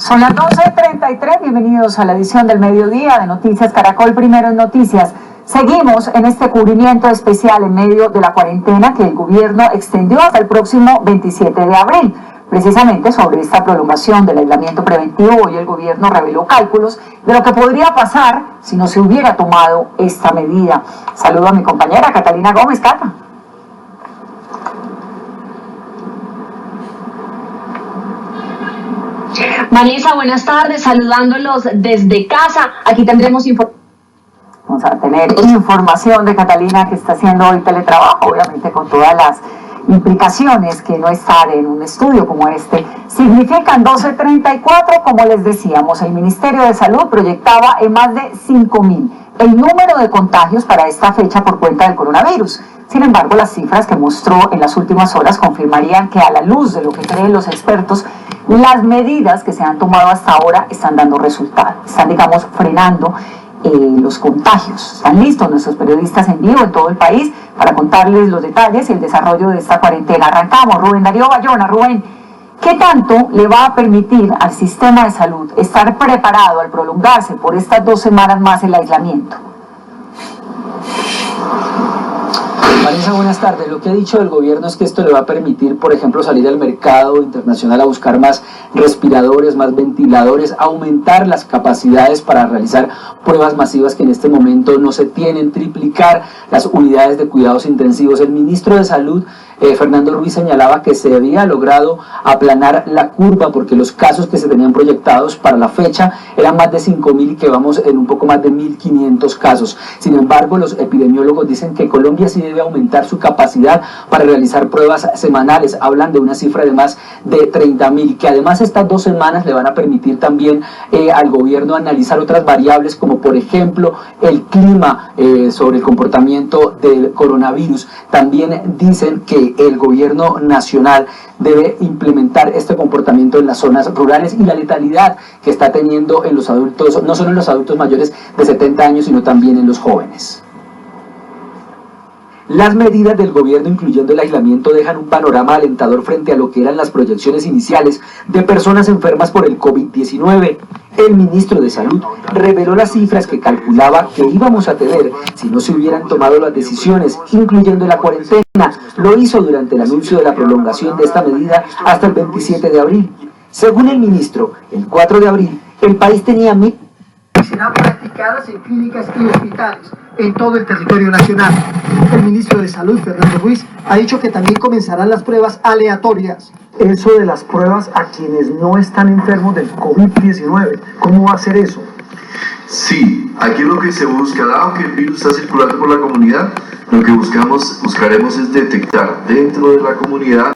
Son las 12:33, bienvenidos a la edición del mediodía de Noticias Caracol, primero en noticias. Seguimos en este cubrimiento especial en medio de la cuarentena que el gobierno extendió hasta el próximo 27 de abril. Precisamente sobre esta prolongación del aislamiento preventivo, hoy el gobierno reveló cálculos de lo que podría pasar si no se hubiera tomado esta medida. Saludo a mi compañera Catalina Gómez. Cata. Vanessa, buenas tardes, saludándolos desde casa. Aquí tendremos Vamos a tener información de Catalina, que está haciendo hoy teletrabajo, obviamente con todas las implicaciones que no estar en un estudio como este significan. 12:34, como les decíamos, el Ministerio de Salud proyectaba en más de 5.000 el número de contagios para esta fecha por cuenta del coronavirus. Sin embargo, las cifras que mostró en las últimas horas confirmarían que, a la luz de lo que creen los expertos, las medidas que se han tomado hasta ahora están dando resultados, están, digamos, frenando los contagios. Están listos nuestros periodistas en vivo en todo el país para contarles los detalles y el desarrollo de esta cuarentena. Arrancamos. Rubén Darío Bayona. Rubén, ¿qué tanto le va a permitir al sistema de salud estar preparado al prolongarse por estas 2 semanas más el aislamiento? Vanessa, buenas tardes. Lo que ha dicho el gobierno es que esto le va a permitir, por ejemplo, salir al mercado internacional a buscar más respiradores, más ventiladores, aumentar las capacidades para realizar pruebas masivas que en este momento no se tienen, triplicar las unidades de cuidados intensivos. El ministro de Salud, Fernando Ruiz, señalaba que se había logrado aplanar la curva porque los casos que se tenían proyectados para la fecha eran más de 5.000 y que vamos en un poco más de 1.500 casos. Sin embargo, los epidemiólogos dicen que Colombia sí debe aumentar su capacidad para realizar pruebas semanales. Hablan de una cifra de más de 30.000, que además estas 2 semanas le van a permitir también al gobierno analizar otras variables, como por ejemplo el clima, sobre el comportamiento del coronavirus. También dicen que el gobierno nacional debe implementar este comportamiento en las zonas rurales y la letalidad que está teniendo en los adultos, no solo en los adultos mayores de 70 años, sino también en los jóvenes. Las medidas del gobierno, incluyendo el aislamiento, dejan un panorama alentador frente a lo que eran las proyecciones iniciales de personas enfermas por el COVID-19. El ministro de Salud reveló las cifras que calculaba que íbamos a tener si no se hubieran tomado las decisiones, incluyendo la cuarentena. Lo hizo durante el anuncio de la prolongación de esta medida hasta el 27 de abril. Según el ministro, el 4 de abril, el país tenía serán practicadas en clínicas y hospitales en todo el territorio nacional. El ministro de Salud, Fernando Ruiz, ha dicho que también comenzarán las pruebas aleatorias. Eso de las pruebas a quienes no están enfermos del COVID-19, ¿cómo va a ser eso? Sí, aquí lo que se busca, dado que el virus está circulando por la comunidad, lo que buscaremos es detectar dentro de la comunidad,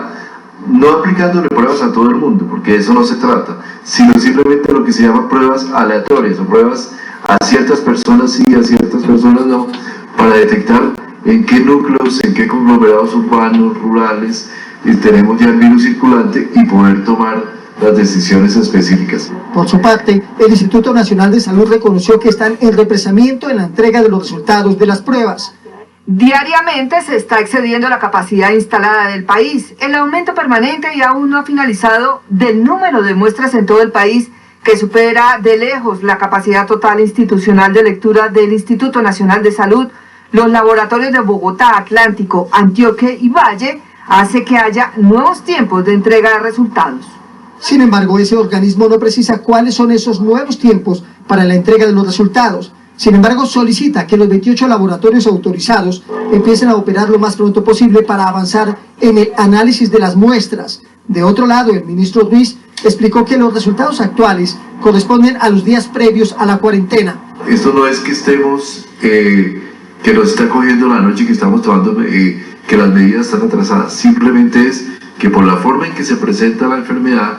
no aplicándole pruebas a todo el mundo, porque de eso no se trata, sino simplemente lo que se llama pruebas aleatorias, o pruebas a ciertas personas sí, a ciertas personas no, para detectar en qué núcleos, en qué conglomerados urbanos, rurales, tenemos ya el virus circulante y poder tomar las decisiones específicas. Por su parte, el Instituto Nacional de Salud reconoció que están en represamiento en la entrega de los resultados de las pruebas. Diariamente se está excediendo la capacidad instalada del país. El aumento permanente y aún no finalizado del número de muestras en todo el país, que supera de lejos la capacidad total institucional de lectura del Instituto Nacional de Salud, los laboratorios de Bogotá, Atlántico, Antioquia y Valle, hace que haya nuevos tiempos de entrega de resultados. Sin embargo, ese organismo no precisa cuáles son esos nuevos tiempos para la entrega de los resultados. Sin embargo, solicita que los 28 laboratorios autorizados empiecen a operar lo más pronto posible para avanzar en el análisis de las muestras. De otro lado, el ministro Ruiz explicó que los resultados actuales corresponden a los días previos a la cuarentena. Esto no es que estemos, que nos está cogiendo la noche, que estamos tomando, que las medidas están atrasadas. Simplemente es que por la forma en que se presenta la enfermedad,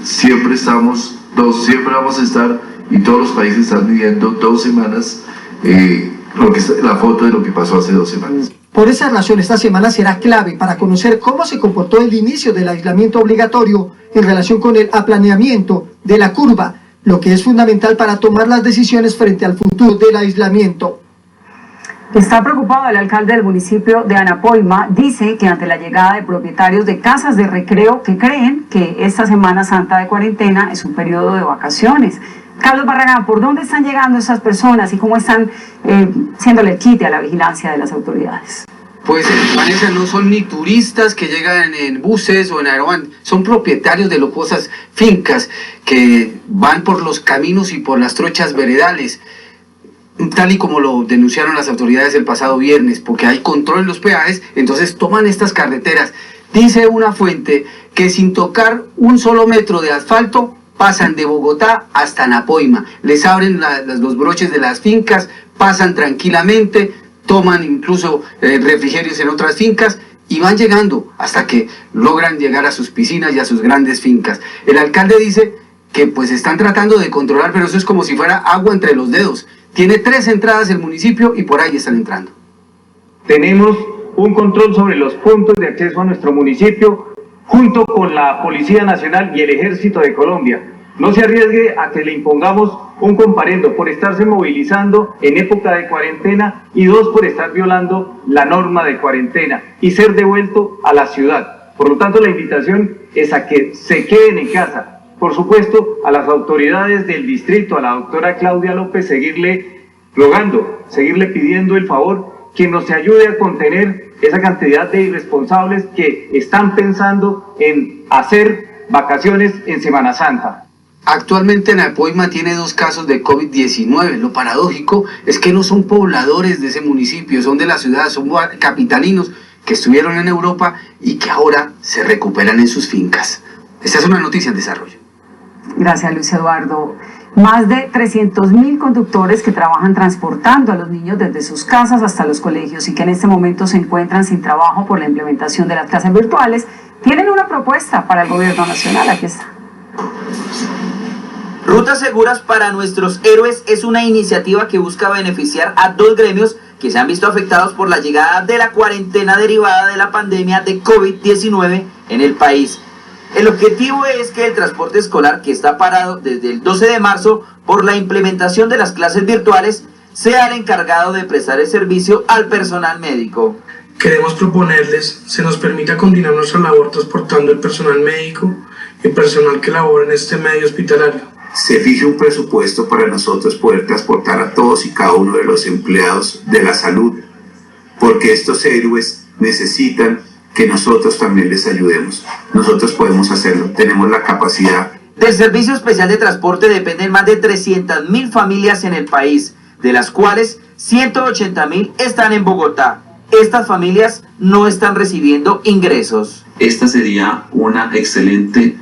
siempre vamos a estar, y todos los países están midiendo 2 semanas, la foto de lo que pasó hace 2 semanas. Por esa razón, esta semana será clave para conocer cómo se comportó el inicio del aislamiento obligatorio en relación con el aplaneamiento de la curva, lo que es fundamental para tomar las decisiones frente al futuro del aislamiento. Está preocupado el alcalde del municipio de Anapoima. Dice que ante la llegada de propietarios de casas de recreo que creen que esta Semana Santa de cuarentena es un periodo de vacaciones. Carlos Barragán, ¿por dónde están llegando esas personas y cómo están siéndole quite a la vigilancia de las autoridades? Pues Vanessa, no son ni turistas que llegan en buses o en aerovan, son propietarios de lujosas fincas que van por los caminos y por las trochas veredales, tal y como lo denunciaron las autoridades el pasado viernes, porque hay control en los peajes, entonces toman estas carreteras. Dice una fuente que sin tocar un solo metro de asfalto pasan de Bogotá hasta Anapoima, les abren los broches de las fincas, pasan tranquilamente, toman incluso refrigerios en otras fincas y van llegando hasta que logran llegar a sus piscinas y a sus grandes fincas. El alcalde dice que pues están tratando de controlar, pero eso es como si fuera agua entre los dedos. Tiene 3 entradas el municipio y por ahí están entrando. Tenemos un control sobre los puntos de acceso a nuestro municipio junto con la Policía Nacional y el Ejército de Colombia. No se arriesgue a que le impongamos un comparendo por estarse movilizando en época de cuarentena y 2 por estar violando la norma de cuarentena y ser devuelto a la ciudad. Por lo tanto, la invitación es a que se queden en casa. Por supuesto, a las autoridades del distrito, a la doctora Claudia López, seguirle rogando, seguirle pidiendo el favor que nos ayude a contener esa cantidad de irresponsables que están pensando en hacer vacaciones en Semana Santa. Actualmente Anapoima tiene 2 casos de COVID-19. Lo paradójico es que no son pobladores de ese municipio, son de la ciudad, son capitalinos que estuvieron en Europa y que ahora se recuperan en sus fincas. Esta es una noticia en desarrollo. Gracias, Luis Eduardo. Más de 300.000 conductores que trabajan transportando a los niños desde sus casas hasta los colegios y que en este momento se encuentran sin trabajo por la implementación de las clases virtuales, tienen una propuesta para el gobierno nacional. Aquí está. Rutas Seguras para Nuestros Héroes es una iniciativa que busca beneficiar a 2 gremios que se han visto afectados por la llegada de la cuarentena derivada de la pandemia de COVID-19 en el país. El objetivo es que el transporte escolar, que está parado desde el 12 de marzo por la implementación de las clases virtuales, sea el encargado de prestar el servicio al personal médico. Queremos proponerles se nos permita continuar nuestra labor transportando el personal médico y el personal que labora en este medio hospitalario. Se fije un presupuesto para nosotros poder transportar a todos y cada uno de los empleados de la salud, porque estos héroes necesitan que nosotros también les ayudemos. Nosotros podemos hacerlo, tenemos la capacidad. Del Servicio Especial de Transporte dependen más de 300.000 familias en el país, de las cuales 180.000 están en Bogotá. Estas familias no están recibiendo ingresos. Esta sería una excelente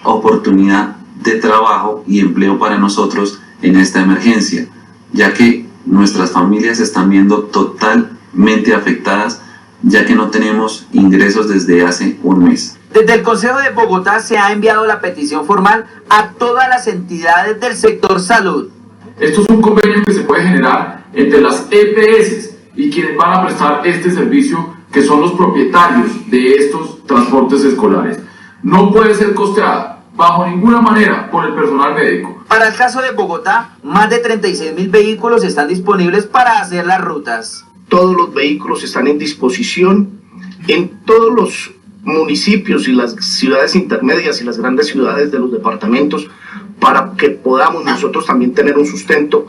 oportunidad de trabajo y empleo para nosotros en esta emergencia, ya que nuestras familias se están viendo totalmente afectadas, ya que no tenemos ingresos desde hace un mes. Desde el Consejo de Bogotá se ha enviado la petición formal a todas las entidades del sector salud. Esto es un convenio que se puede generar entre las EPS y quienes van a prestar este servicio, que son los propietarios de estos transportes escolares. No puede ser costeada bajo ninguna manera por el personal médico. Para el caso de Bogotá, más de 36.000 vehículos están disponibles para hacer las rutas. Todos los vehículos están en disposición en todos los municipios y las ciudades intermedias y las grandes ciudades de los departamentos, para que podamos nosotros también tener un sustento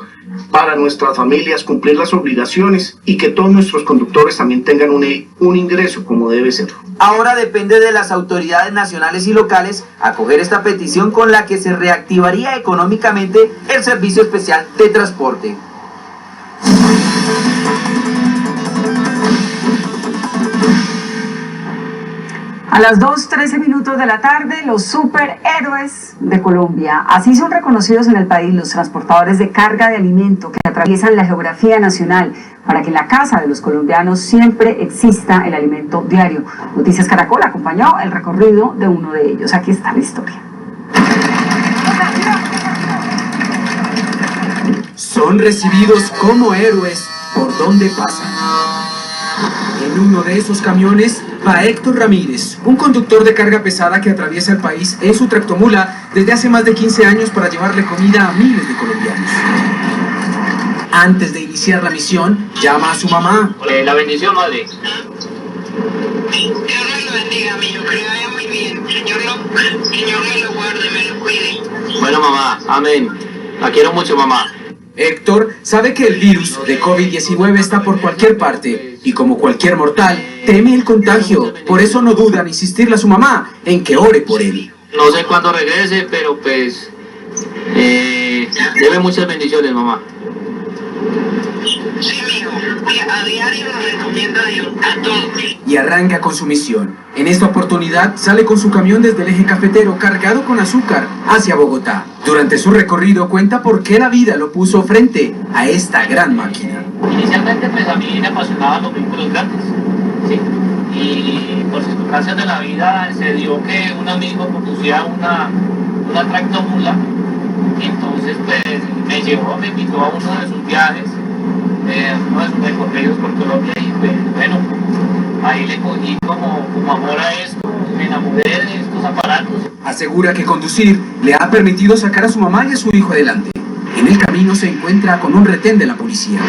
para nuestras familias, cumplir las obligaciones y que todos nuestros conductores también tengan un ingreso como debe ser. Ahora depende de las autoridades nacionales y locales acoger esta petición con la que se reactivaría económicamente el Servicio Especial de Transporte. A las 2:13 de la tarde, los superhéroes de Colombia. Así son reconocidos en el país los transportadores de carga de alimento que atraviesan la geografía nacional para que en la casa de los colombianos siempre exista el alimento diario. Noticias Caracol acompañó el recorrido de uno de ellos. Aquí está la historia. Son recibidos como héroes por donde pasan. En uno de esos camiones va Héctor Ramírez, un conductor de carga pesada que atraviesa el país en su tractomula desde hace más de 15 años para llevarle comida a miles de colombianos. Antes de iniciar la misión, llama a su mamá. La bendición, madre. Dios me lo bendiga, amigo, que le vaya muy bien. Señor me lo guarde, me lo cuide. Bueno, mamá, amén. La quiero mucho, mamá. Héctor sabe que el virus de COVID-19 está por cualquier parte y como cualquier mortal, teme el contagio. Por eso no duda en insistirle a su mamá en que ore por él. No sé cuándo regrese, pero pues debe muchas bendiciones, mamá. Sí, amigo, a diario lo recomiendo a Dios, a todos. Y arranca con su misión. En esta oportunidad sale con su camión desde el eje cafetero cargado con azúcar hacia Bogotá. Durante su recorrido cuenta por qué la vida lo puso frente a esta gran máquina. Inicialmente pues a mí me apasionaban los vehículos grandes, ¿sí? Y por circunstancias de la vida se dio que un amigo conducía una tractomula, y entonces pues me invitó a uno de sus viajes, uno de sus recorridos por Colombia, y pues bueno, ahí le cogí como amor a esto, me enamoré de estos aparatos. Asegura que conducir le ha permitido sacar a su mamá y a su hijo adelante. En el camino se encuentra con un retén de la policía.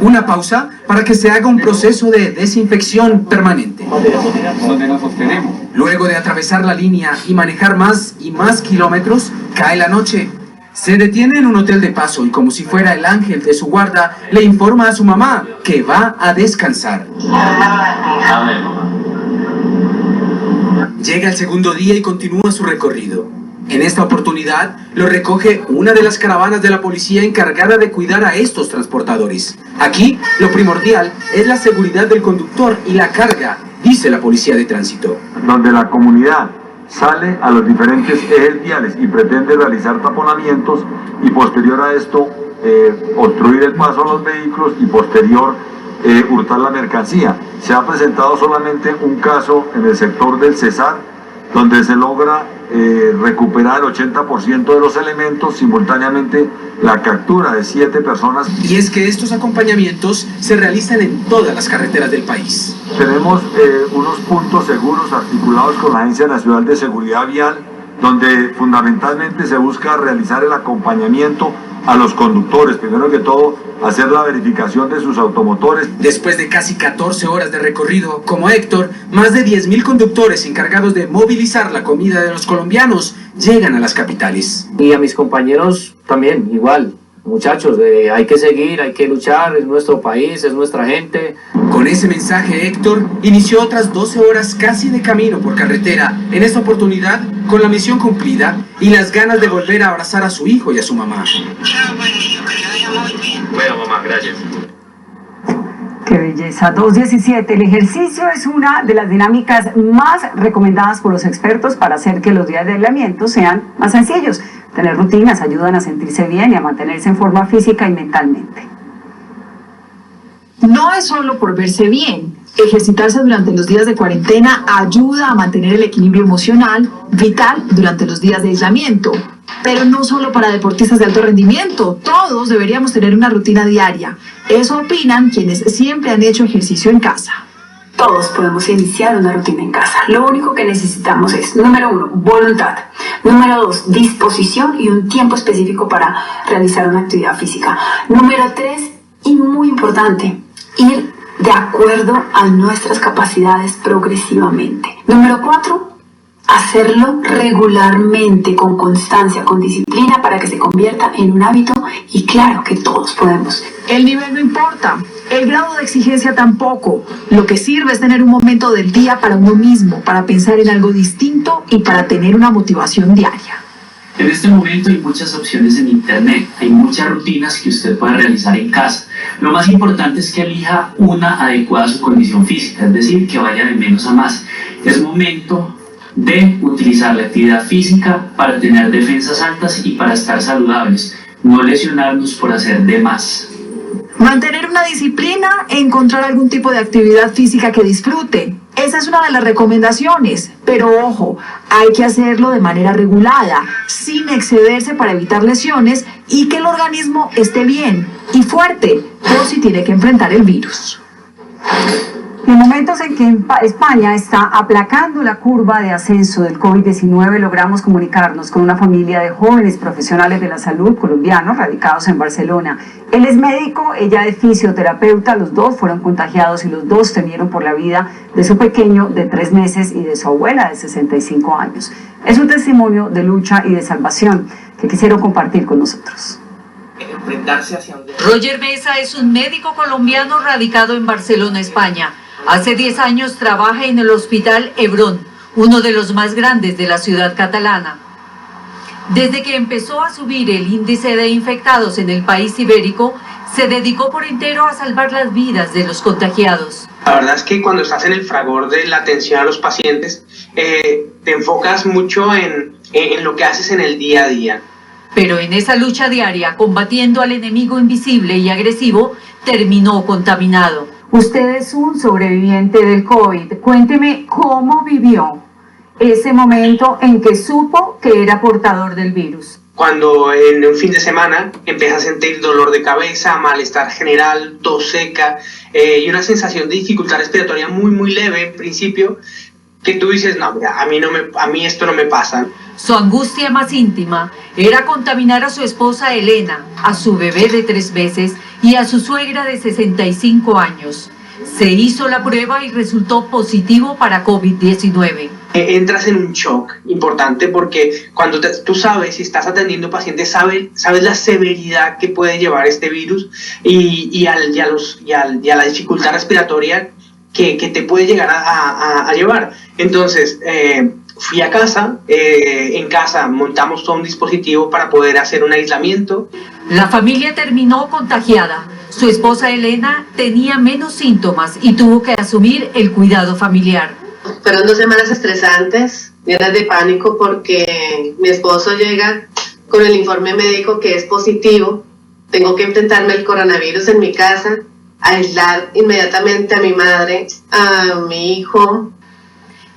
Una pausa para que se haga un proceso de desinfección permanente. Donde nos sostenemos. Luego de atravesar la línea y manejar más y más kilómetros, cae la noche. Se detiene en un hotel de paso y como si fuera el ángel de su guarda, le informa a su mamá que va a descansar. Llega el segundo día y continúa su recorrido. En esta oportunidad lo recoge una de las caravanas de la policía encargada de cuidar a estos transportadores. Aquí lo primordial es la seguridad del conductor y la carga, dice la policía de tránsito. Donde la comunidad sale a los diferentes ejes viales y pretende realizar taponamientos y posterior a esto obstruir el paso a los vehículos y posterior hurtar la mercancía. Se ha presentado solamente un caso en el sector del Cesar, donde se logra recuperar el 80% de los elementos, simultáneamente la captura de 7 personas. Y es que estos acompañamientos se realizan en todas las carreteras del país. Tenemos unos puntos seguros articulados con la Agencia Nacional de Seguridad Vial, donde fundamentalmente se busca realizar el acompañamiento a los conductores, primero que todo hacer la verificación de sus automotores. Después de casi 14 horas de recorrido, como Héctor, más de 10.000 conductores encargados de movilizar la comida de los colombianos llegan a las capitales. Y a mis compañeros también, igual. Muchachos, hay que seguir, hay que luchar, es nuestro país, es nuestra gente. Con ese mensaje, Héctor inició otras 12 horas casi de camino por carretera, en esta oportunidad con la misión cumplida y las ganas de volver a abrazar a su hijo y a su mamá. Bueno, mamá, gracias. Qué belleza. 2:17. El ejercicio es una de las dinámicas más recomendadas por los expertos para hacer que los días de aislamiento sean más sencillos. Tener rutinas ayudan a sentirse bien y a mantenerse en forma física y mentalmente. No es solo por verse bien. Ejercitarse durante los días de cuarentena ayuda a mantener el equilibrio emocional vital durante los días de aislamiento. Pero no solo para deportistas de alto rendimiento, todos deberíamos tener una rutina diaria. Eso opinan quienes siempre han hecho ejercicio en casa. Todos podemos iniciar una rutina en casa. Lo único que necesitamos es, número 1, voluntad. Número 2, disposición y un tiempo específico para realizar una actividad física. Número 3, y muy importante, ir de acuerdo a nuestras capacidades progresivamente. Número 4, hacerlo regularmente, con constancia, con disciplina, para que se convierta en un hábito, y claro que todos podemos. El nivel no importa, el grado de exigencia tampoco. Lo que sirve es tener un momento del día para uno mismo, para pensar en algo distinto y para tener una motivación diaria. En este momento hay muchas opciones en internet, hay muchas rutinas que usted puede realizar en casa. Lo más importante es que elija una adecuada a su condición física, es decir, que vaya de menos a más. Es momento de utilizar la actividad física para tener defensas altas y para estar saludables, no lesionarnos por hacer de más. Mantener una disciplina e encontrar algún tipo de actividad física que disfrute. Esa es una de las recomendaciones, pero ojo, hay que hacerlo de manera regulada, sin excederse para evitar lesiones y que el organismo esté bien y fuerte, por si tiene que enfrentar el virus. En momentos en que España está aplacando la curva de ascenso del COVID-19, logramos comunicarnos con una familia de jóvenes profesionales de la salud colombianos radicados en Barcelona. Él es médico, ella es fisioterapeuta, los dos fueron contagiados y los dos temieron por la vida de su pequeño de 3 meses y de su abuela de 65 años. Es un testimonio de lucha y de salvación que quisieron compartir con nosotros. Roger Mesa es un médico colombiano radicado en Barcelona, España. Hace 10 años trabaja en el Hospital Hebrón, uno de los más grandes de la ciudad catalana. Desde que empezó a subir el índice de infectados en el país ibérico, se dedicó por entero a salvar las vidas de los contagiados. La verdad es que cuando estás en el fragor de la atención a los pacientes, te enfocas mucho en lo que haces en el día a día. Pero en esa lucha diaria, combatiendo al enemigo invisible y agresivo, terminó contaminado. Usted es un sobreviviente del COVID. Cuénteme cómo vivió ese momento en que supo que era portador del virus. Cuando en un fin de semana empiezas a sentir dolor de cabeza, malestar general, tos seca y una sensación de dificultad respiratoria muy leve en principio, que tú dices, no, mira, a mí esto no me pasa. Su angustia más íntima era contaminar a su esposa Elena, a su bebé de 3 meses y a su suegra de 65 años. Se hizo la prueba y resultó positivo para COVID-19. Entras en un shock importante porque cuando tú sabes, si estás atendiendo pacientes, sabes la severidad que puede llevar este virus y a la dificultad respiratoria que te puede llegar a llevar. Entonces, fui a casa, en casa montamos todo un dispositivo para poder hacer un aislamiento. La familia terminó contagiada. Su esposa Elena tenía menos síntomas y tuvo que asumir el cuidado familiar. Fueron 2 semanas estresantes, llenas de pánico porque mi esposo llega con el informe médico que es positivo. Tengo que enfrentarme al coronavirus en mi casa, aislar inmediatamente a mi madre, a mi hijo.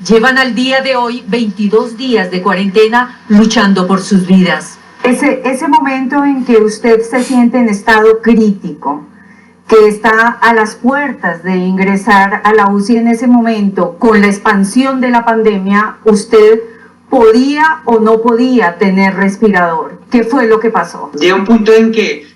Llevan al día de hoy 22 días de cuarentena luchando por sus vidas. Ese momento en que usted se siente en estado crítico, que está a las puertas de ingresar a la UCI en ese momento, con la expansión de la pandemia, ¿usted podía o no podía tener respirador? ¿Qué fue lo que pasó? Llega un punto en que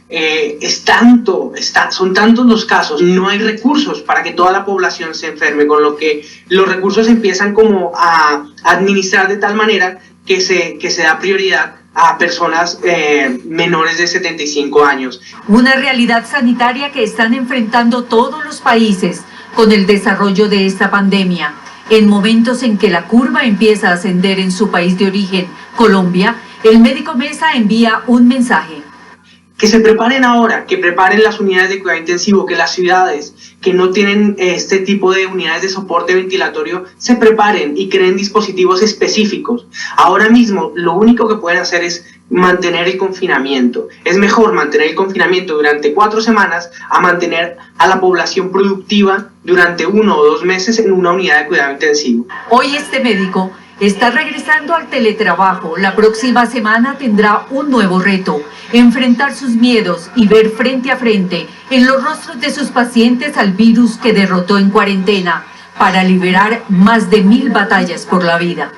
son tantos los casos, no hay recursos para que toda la población se enferme, con lo que los recursos empiezan como a administrar de tal manera que se da prioridad a personas menores de 75 años. Una realidad sanitaria que están enfrentando todos los países con el desarrollo de esta pandemia. En momentos en que la curva empieza a ascender en su país de origen, Colombia, el médico Mesa envía un mensaje. Que se preparen ahora, que preparen las unidades de cuidado intensivo, que las ciudades que no tienen este tipo de unidades de soporte ventilatorio se preparen y creen dispositivos específicos. Ahora mismo lo único que pueden hacer es mantener el confinamiento. Es mejor mantener el confinamiento durante 4 semanas a mantener a la población productiva durante 1 o 2 meses en una unidad de cuidado intensivo. Hoy este médico está regresando al teletrabajo. La próxima semana tendrá un nuevo reto: enfrentar sus miedos y ver frente a frente en los rostros de sus pacientes al virus que derrotó en cuarentena para liberar más de 1000 batallas por la vida.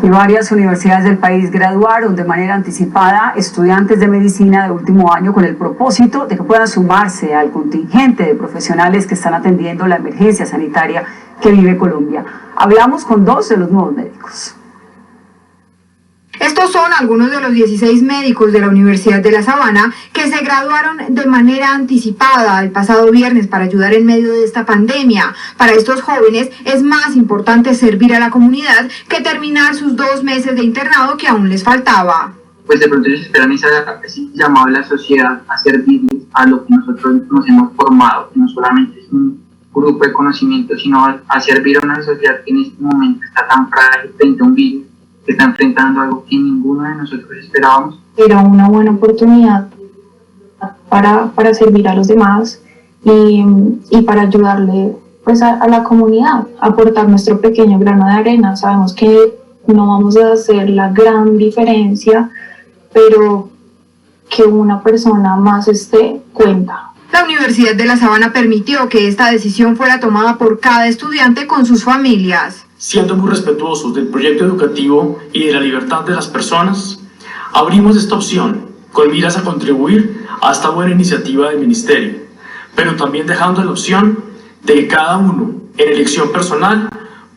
Y varias universidades del país graduaron de manera anticipada estudiantes de medicina de último año con el propósito de que puedan sumarse al contingente de profesionales que están atendiendo la emergencia sanitaria que vive Colombia. Hablamos con 2 de los nuevos médicos. Estos son algunos de los 16 médicos de la Universidad de La Sabana que se graduaron de manera anticipada el pasado viernes para ayudar en medio de esta pandemia. Para estos jóvenes es más importante servir a la comunidad que terminar sus 2 meses de internado que aún les faltaba. Pues de pronto ellos esperan ese llamado de la sociedad a servir a lo que nosotros nos hemos formado, que no solamente es un grupo de conocimiento, sino a servir a una sociedad que en este momento está tan frágil frente a un virus, que está enfrentando algo que ninguno de nosotros esperábamos. Era una buena oportunidad para servir a los demás y para ayudarle pues a la comunidad, aportar nuestro pequeño grano de arena. Sabemos que no vamos a hacer la gran diferencia, pero que una persona más cuenta. La Universidad de La Sabana permitió que esta decisión fuera tomada por cada estudiante con sus familias. Siendo muy respetuosos del proyecto educativo y de la libertad de las personas, abrimos esta opción con miras a contribuir a esta buena iniciativa del Ministerio, pero también dejando la opción de que cada uno, en elección personal,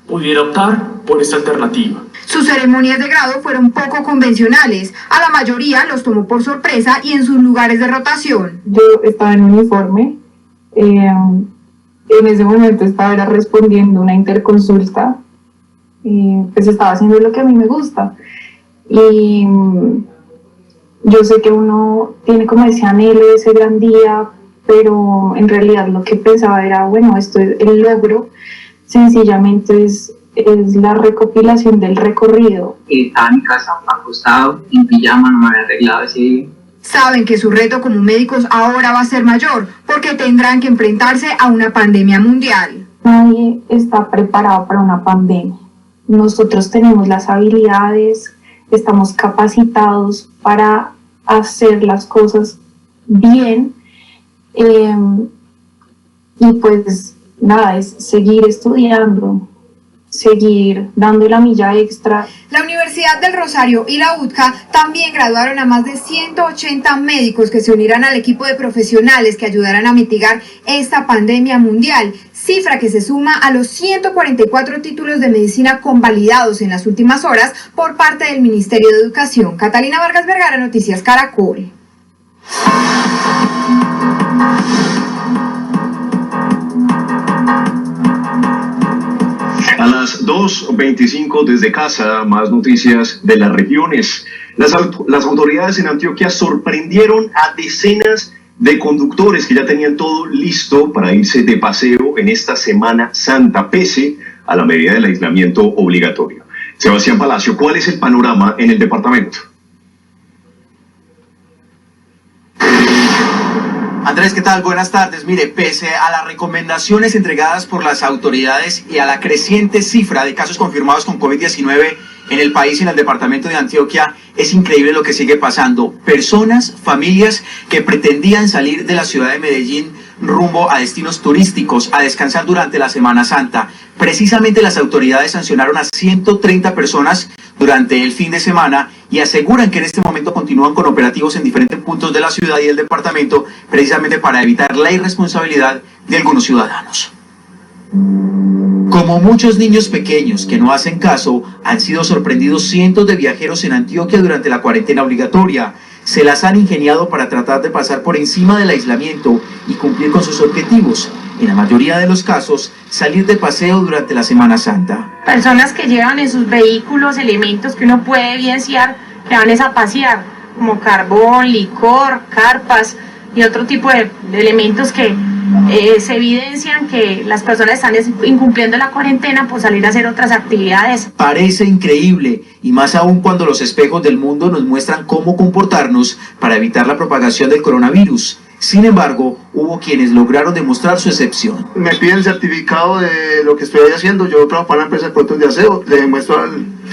pudiera optar por esta alternativa. Sus ceremonias de grado fueron poco convencionales. A la mayoría los tomó por sorpresa y en sus lugares de rotación. Yo estaba en uniforme. En ese momento estaba respondiendo una interconsulta. Pues estaba haciendo lo que a mí me gusta. Y yo sé que uno tiene como ese anhelo, ese gran día, pero en realidad lo que pensaba era, bueno, esto es el logro, sencillamente es la recopilación del recorrido. Estaba en mi casa acostado, en pijama, no me había arreglado ese día. Saben que su reto como médicos ahora va a ser mayor, porque tendrán que enfrentarse a una pandemia mundial. Nadie está preparado para una pandemia. Nosotros tenemos las habilidades, estamos capacitados para hacer las cosas bien, y pues nada, es seguir estudiando, seguir dando la milla extra. La Universidad del Rosario y la UTCA también graduaron a más de 180 médicos que se unirán al equipo de profesionales que ayudarán a mitigar esta pandemia mundial, cifra que se suma a los 144 títulos de medicina convalidados en las últimas horas por parte del Ministerio de Educación. Catalina Vargas Vergara, Noticias Caracol. A las 2:25 desde casa, más noticias de las regiones. Las autoridades en Antioquia sorprendieron a decenas de conductores que ya tenían todo listo para irse de paseo en esta Semana Santa, pese a la medida del aislamiento obligatorio. Sebastián Palacio, ¿cuál es el panorama en el departamento? Andrés, ¿qué tal? Buenas tardes. Mire, pese a las recomendaciones entregadas por las autoridades y a la creciente cifra de casos confirmados con COVID-19 en el país y en el departamento de Antioquia, es increíble lo que sigue pasando. Personas, familias que pretendían salir de la ciudad de Medellín rumbo a destinos turísticos, a descansar durante la Semana Santa. Precisamente las autoridades sancionaron a 130 personas durante el fin de semana y aseguran que en este momento continúan con operativos en diferentes puntos de la ciudad y del departamento, precisamente para evitar la irresponsabilidad de algunos ciudadanos. Como muchos niños pequeños que no hacen caso, han sido sorprendidos cientos de viajeros en Antioquia durante la cuarentena obligatoria. Se las han ingeniado para tratar de pasar por encima del aislamiento y cumplir con sus objetivos. En la mayoría de los casos, salir de paseo durante la Semana Santa. Personas que llevan en sus vehículos elementos que uno puede evidenciar que van a pasear, como carbón, licor, carpas y otro tipo de elementos que se evidencian que las personas están incumpliendo la cuarentena por salir a hacer otras actividades. Parece increíble, y más aún cuando los espejos del mundo nos muestran cómo comportarnos para evitar la propagación del coronavirus. Sin embargo, hubo quienes lograron demostrar su excepción. Me piden el certificado de lo que estoy haciendo. Yo trabajo para una empresa de puertos de aseo. Le demuestro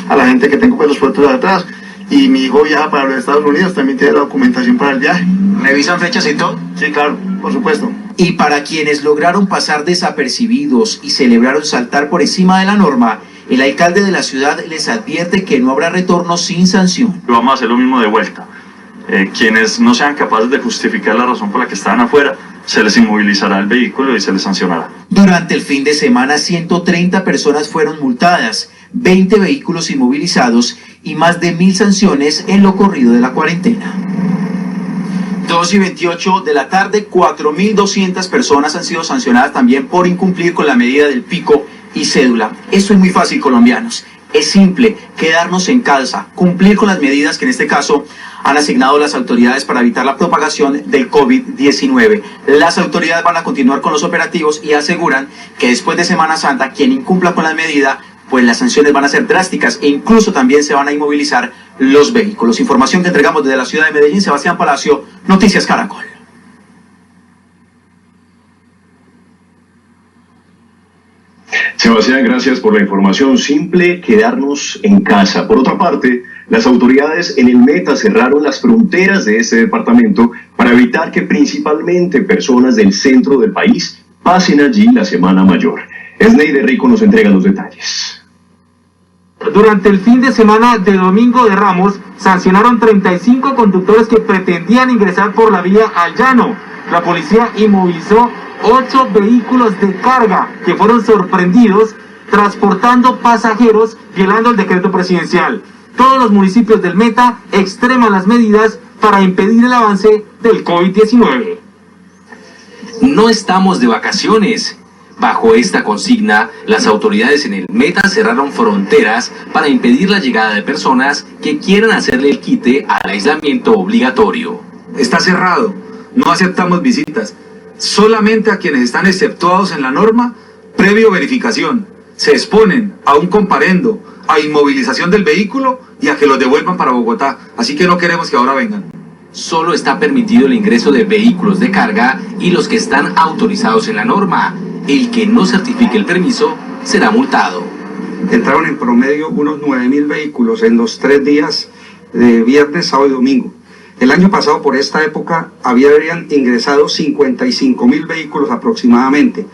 a la gente que tengo pues, los puertos de atrás. Y mi hijo viaja para los Estados Unidos, también tiene la documentación para el viaje. ¿Revisan fechas y todo? Sí, claro, por supuesto. Y para quienes lograron pasar desapercibidos y celebraron saltar por encima de la norma, el alcalde de la ciudad les advierte que no habrá retorno sin sanción. Vamos a hacer lo mismo de vuelta. Quienes no sean capaces de justificar la razón por la que estaban afuera, se les inmovilizará el vehículo y se les sancionará. Durante el fin de semana, 130 personas fueron multadas, 20 vehículos inmovilizados y más de 1.000 sanciones en lo corrido de la cuarentena. 2:28 de la tarde, 4.200 personas han sido sancionadas también por incumplir con la medida del pico y cédula. Esto es muy fácil, colombianos. Es simple, quedarnos en casa, cumplir con las medidas que en este caso han asignado las autoridades para evitar la propagación del COVID-19. Las autoridades van a continuar con los operativos y aseguran que después de Semana Santa, quien incumpla con la medida, pues las sanciones van a ser drásticas e incluso también se van a inmovilizar los vehículos. Información que entregamos desde la ciudad de Medellín. Sebastián Palacio, Noticias Caracol. Sebastián, gracias por la información. Simple, quedarnos en casa. Por otra parte, Las autoridades en el Meta cerraron las fronteras de este departamento para evitar que principalmente personas del centro del país pasen allí la Semana Mayor. Esneider Rico nos entrega los detalles. Durante el fin de semana de Domingo de Ramos, sancionaron 35 conductores que pretendían ingresar por la vía al llano. La policía inmovilizó 8 vehículos de carga que fueron sorprendidos transportando pasajeros violando el decreto presidencial. Todos los municipios del Meta extreman las medidas para impedir el avance del COVID-19. No estamos de vacaciones. Bajo esta consigna, las autoridades en el Meta cerraron fronteras para impedir la llegada de personas que quieran hacerle el quite al aislamiento obligatorio. Está cerrado, no aceptamos visitas, solamente a quienes están exceptuados en la norma, previo verificación. Se exponen a un comparendo, a inmovilización del vehículo y a que los devuelvan para Bogotá, así que no queremos que ahora vengan. Solo está permitido el ingreso de vehículos de carga y los que están autorizados en la norma. El que no certifique el permiso será multado. Entraron en promedio unos 9.000 vehículos en los 3 días de viernes, sábado y domingo. El año pasado por esta época habían ingresado 55.000 vehículos aproximadamente.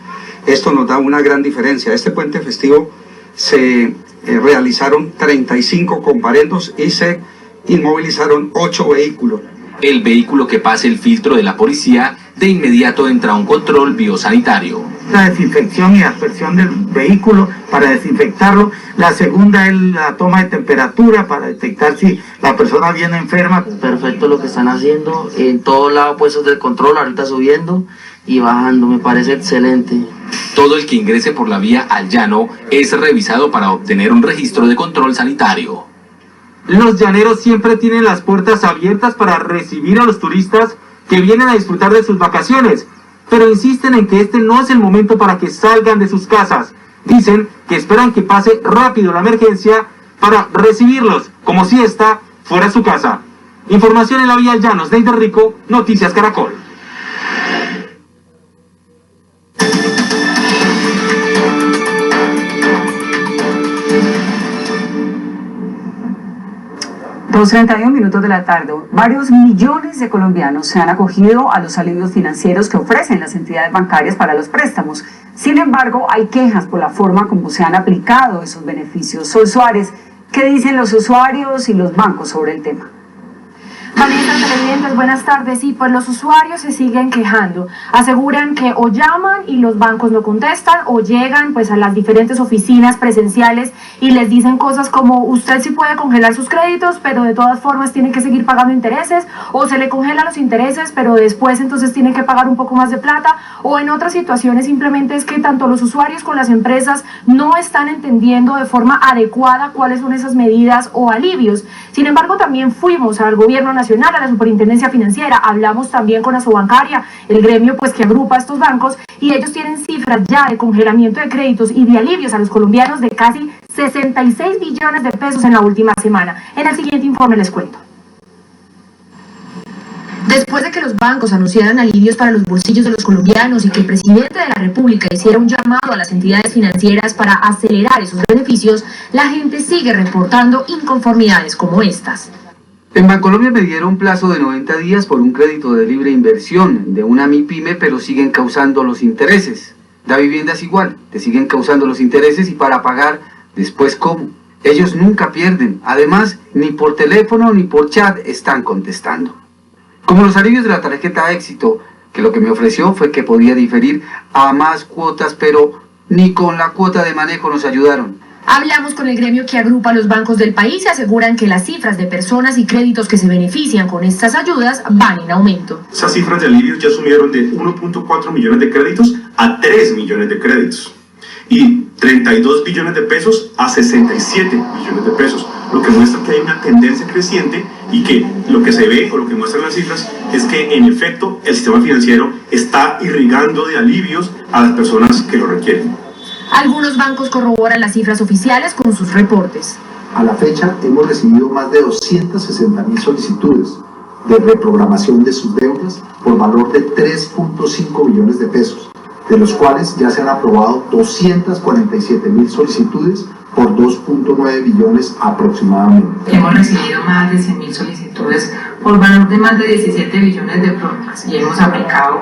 Esto nos da una gran diferencia. Este puente festivo se realizaron 35 comparendos y se inmovilizaron 8 vehículos. El vehículo que pase el filtro de la policía de inmediato entra a un control biosanitario. La desinfección y aspersión del vehículo para desinfectarlo. La segunda es la toma de temperatura para detectar si la persona viene enferma. Perfecto lo que están haciendo. En todo lado puestos de control, ahorita subiendo y bajando. Me parece excelente. Todo el que ingrese por la vía al llano es revisado para obtener un registro de control sanitario. Los llaneros siempre tienen las puertas abiertas para recibir a los turistas que vienen a disfrutar de sus vacaciones, pero insisten en que este no es el momento para que salgan de sus casas. Dicen que esperan que pase rápido la emergencia para recibirlos, como si esta fuera su casa. Información en la vía al llano, Esneider Rico, Noticias Caracol. Dos 31 minutos de la tarde. Varios millones de colombianos se han acogido a los alivios financieros que ofrecen las entidades bancarias para los préstamos. Sin embargo, hay quejas por la forma como se han aplicado esos beneficios. Sol Suárez, ¿qué dicen los usuarios y los bancos sobre el tema? Vanessa, televidentes, buenas tardes. Sí, pues los usuarios se siguen quejando. Aseguran que o llaman y los bancos no contestan o llegan pues a las diferentes oficinas presenciales y les dicen cosas como usted sí puede congelar sus créditos, pero de todas formas tiene que seguir pagando intereses, o se le congelan los intereses, pero después entonces tiene que pagar un poco más de plata, o en otras situaciones simplemente es que tanto los usuarios como las empresas no están entendiendo de forma adecuada cuáles son esas medidas o alivios. Sin embargo, también fuimos al gobierno nacional, a la Superintendencia Financiera, hablamos también con Asobancaria, el gremio pues que agrupa a estos bancos, y ellos tienen cifras ya de congelamiento de créditos y de alivios a los colombianos de casi 66 billones de pesos en la última semana. En el siguiente informe les cuento. Después de que los bancos anunciaran alivios para los bolsillos de los colombianos y que el presidente de la República hiciera un llamado a las entidades financieras para acelerar esos beneficios, la gente sigue reportando inconformidades como estas. En Bancolombia me dieron un plazo de 90 días por un crédito de libre inversión de una MIPYME, pero siguen causando los intereses. Da Vivienda es igual, te siguen causando los intereses y para pagar, después ¿cómo? Ellos nunca pierden, además ni por teléfono ni por chat están contestando. Como los alivios de la tarjeta Éxito, que lo que me ofreció fue que podía diferir a más cuotas, pero ni con la cuota de manejo nos ayudaron. Hablamos con el gremio que agrupa a los bancos del país y aseguran que las cifras de personas y créditos que se benefician con estas ayudas van en aumento. Esas cifras de alivios ya subieron de 1.4 millones de créditos a 3 millones de créditos y 32 billones de pesos a 67 billones de pesos, lo que muestra que hay una tendencia creciente y que lo que se ve o lo que muestran las cifras es que en efecto el sistema financiero está irrigando de alivios a las personas que lo requieren. Algunos bancos corroboran las cifras oficiales con sus reportes. A la fecha hemos recibido más de 260.000 solicitudes de reprogramación de sus deudas por valor de 3.5 billones de pesos. de los cuales ya se han aprobado 247.000 solicitudes por 2.9 billones aproximadamente. Hemos recibido más de 100.000 solicitudes por valor de más de 17 billones de prórrogas y hemos aplicado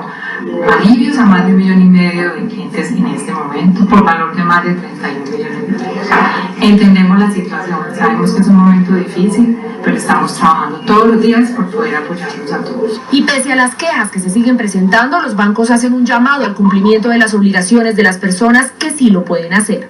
alivios a más de 1,5 millones de clientes en este momento por valor de más de 31 billones de pesos. Entendemos la situación, sabemos que es un momento difícil, pero estamos trabajando todos los días por poder apoyarnos a todos. Y pese a las quejas que se siguen presentando, los bancos hacen un llamado al cumplimiento de las obligaciones de las personas que sí lo pueden hacer.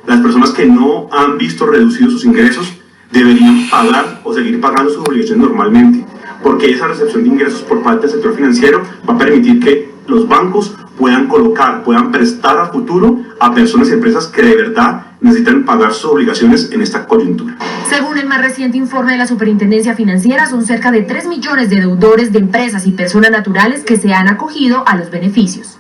Las personas que no han visto reducidos sus ingresos deberían pagar o seguir pagando sus obligaciones normalmente, porque esa recepción de ingresos por parte del sector financiero va a permitir que los bancos puedan prestar a futuro a personas y empresas que de verdad necesitan pagar sus obligaciones en esta coyuntura. Según el más reciente informe de la Superintendencia Financiera, son cerca de 3 millones de deudores de empresas y personas naturales que se han acogido a los beneficios.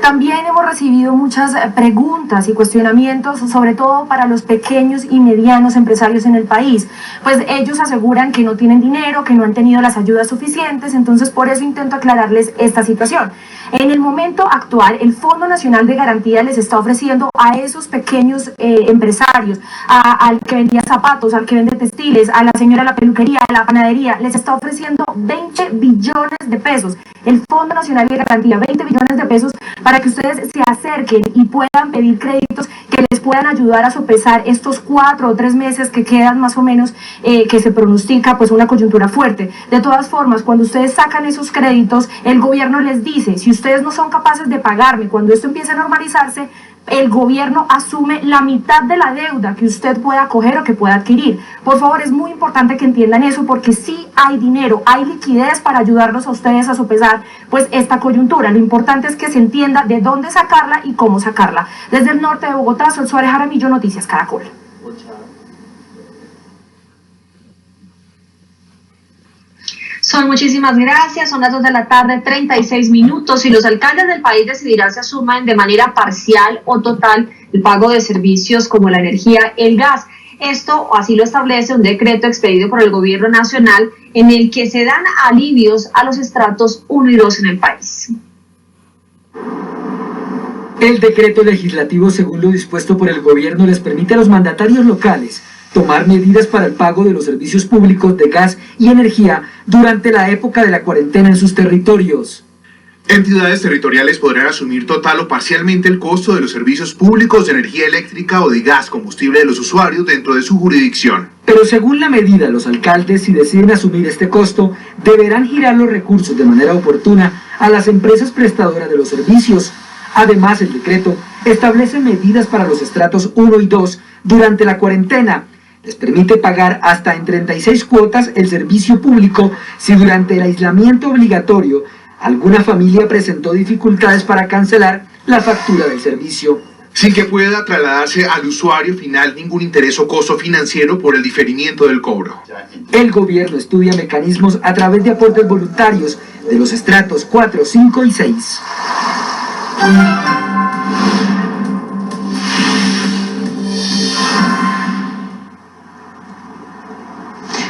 También hemos recibido muchas preguntas y cuestionamientos, sobre todo para los pequeños y medianos empresarios en el país. Pues ellos aseguran que no tienen dinero, que no han tenido las ayudas suficientes, entonces por eso intento aclararles esta situación. En el momento actual, el Fondo Nacional de Garantía les está ofreciendo a esos pequeños empresarios, al que vendía zapatos, al que vende textiles, a la señora de la peluquería, a la panadería, les está ofreciendo 20 billones de pesos. El Fondo Nacional de Garantía, 20 billones de pesos para que ustedes se acerquen y puedan pedir créditos que les puedan ayudar a sopesar estos 4 o 3 meses que quedan más o menos, que se pronostica pues una coyuntura fuerte. De todas formas, cuando ustedes sacan esos créditos, el gobierno les dice, si ustedes no son capaces de pagarme, cuando esto empiece a normalizarse, el gobierno asume la mitad de la deuda que usted pueda coger o que pueda adquirir. Por favor, es muy importante que entiendan eso, porque sí hay dinero, hay liquidez para ayudarlos a ustedes a sopesar pues esta coyuntura. Lo importante es que se entienda de dónde sacarla y cómo sacarla. Desde el norte de Bogotá, Sol Suárez Jaramillo, Noticias Caracol. Sol, muchísimas gracias. Son las 2 de la tarde, 36 minutos, y los alcaldes del país decidirán si asumen de manera parcial o total el pago de servicios como la energía, el gas. Esto así lo establece un decreto expedido por el gobierno nacional en el que se dan alivios a los estratos 1 y 2 en el país. El decreto legislativo, según lo dispuesto por el gobierno, les permite a los mandatarios locales tomar medidas para el pago de los servicios públicos de gas y energía durante la época de la cuarentena en sus territorios. Entidades territoriales podrán asumir total o parcialmente el costo de los servicios públicos de energía eléctrica o de gas combustible de los usuarios dentro de su jurisdicción. Pero según la medida, los alcaldes, si deciden asumir este costo, deberán girar los recursos de manera oportuna a las empresas prestadoras de los servicios. Además, el decreto establece medidas para los estratos 1 y 2 durante la cuarentena. Les permite pagar hasta en 36 cuotas el servicio público si durante el aislamiento obligatorio alguna familia presentó dificultades para cancelar la factura del servicio. Sin que pueda trasladarse al usuario final ningún interés o costo financiero por el diferimiento del cobro. El gobierno estudia mecanismos a través de aportes voluntarios de los estratos 4, 5 y 6.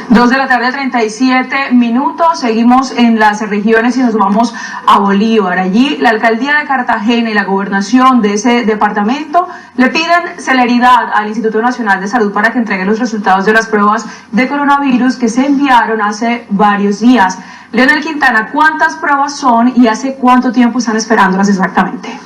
2 de la tarde, 37 minutos. Seguimos en las regiones y nos vamos a Bolívar. Allí la alcaldía de Cartagena y la gobernación de ese departamento le piden celeridad al Instituto Nacional de Salud para que entregue los resultados de las pruebas de coronavirus que se enviaron hace varios días. Leonel Quintana, ¿cuántas pruebas son y hace cuánto tiempo están esperándolas exactamente?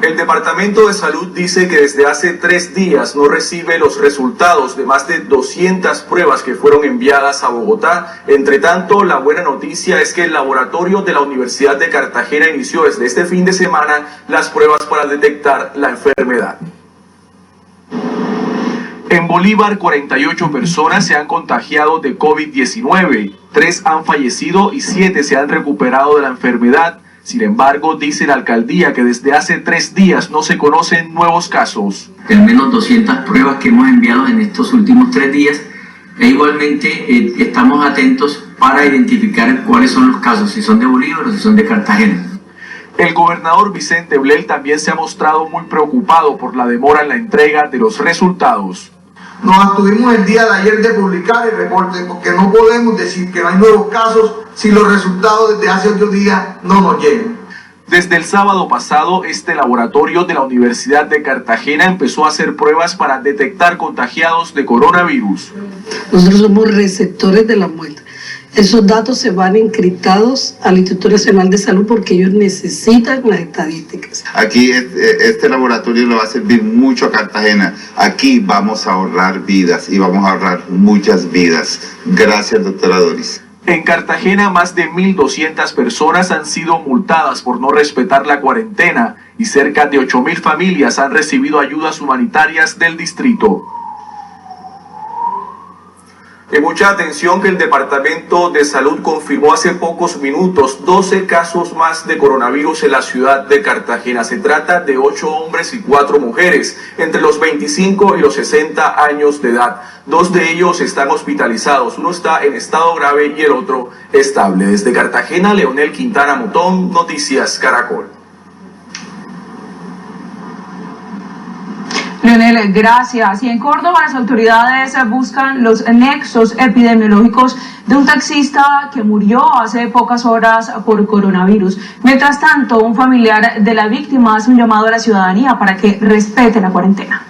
El Departamento de Salud dice que desde hace 3 días no recibe los resultados de más de 200 pruebas que fueron enviadas a Bogotá. Entre tanto, la buena noticia es que el laboratorio de la Universidad de Cartagena inició desde este fin de semana las pruebas para detectar la enfermedad. En Bolívar, 48 personas se han contagiado de COVID-19, 3 han fallecido y 7 se han recuperado de la enfermedad. Sin embargo, dice la alcaldía que desde hace 3 días no se conocen nuevos casos. Al menos 200 pruebas que hemos enviado en estos últimos 3 días e igualmente estamos atentos para identificar cuáles son los casos, si son de Bolívar o si son de Cartagena. El gobernador Vicente Blel también se ha mostrado muy preocupado por la demora en la entrega de los resultados. Nos abstuvimos el día de ayer de publicar el reporte porque no podemos decir que no hay nuevos casos si los resultados desde hace 8 días no nos llegan. Desde el sábado pasado, este laboratorio de la Universidad de Cartagena empezó a hacer pruebas para detectar contagiados de coronavirus. Nosotros somos receptores de la muestra. Esos datos se van encriptados al Instituto Nacional de Salud porque ellos necesitan las estadísticas. Aquí este laboratorio le va a servir mucho a Cartagena. Aquí vamos a ahorrar vidas y vamos a ahorrar muchas vidas. Gracias, doctora Doris. En Cartagena, más de 1.200 personas han sido multadas por no respetar la cuarentena y cerca de 8.000 familias han recibido ayudas humanitarias del distrito. Y mucha atención que el Departamento de Salud confirmó hace pocos minutos 12 casos más de coronavirus en la ciudad de Cartagena. Se trata de 8 hombres y 4 mujeres, entre los 25 y los 60 años de edad. 2 de ellos están hospitalizados, uno está en estado grave y el otro estable. Desde Cartagena, Leonel Quintana Mutón, Noticias Caracol. Leonel, gracias. Y en Córdoba las autoridades buscan los nexos epidemiológicos de un taxista que murió hace pocas horas por coronavirus. Mientras tanto, un familiar de la víctima hace un llamado a la ciudadanía para que respete la cuarentena.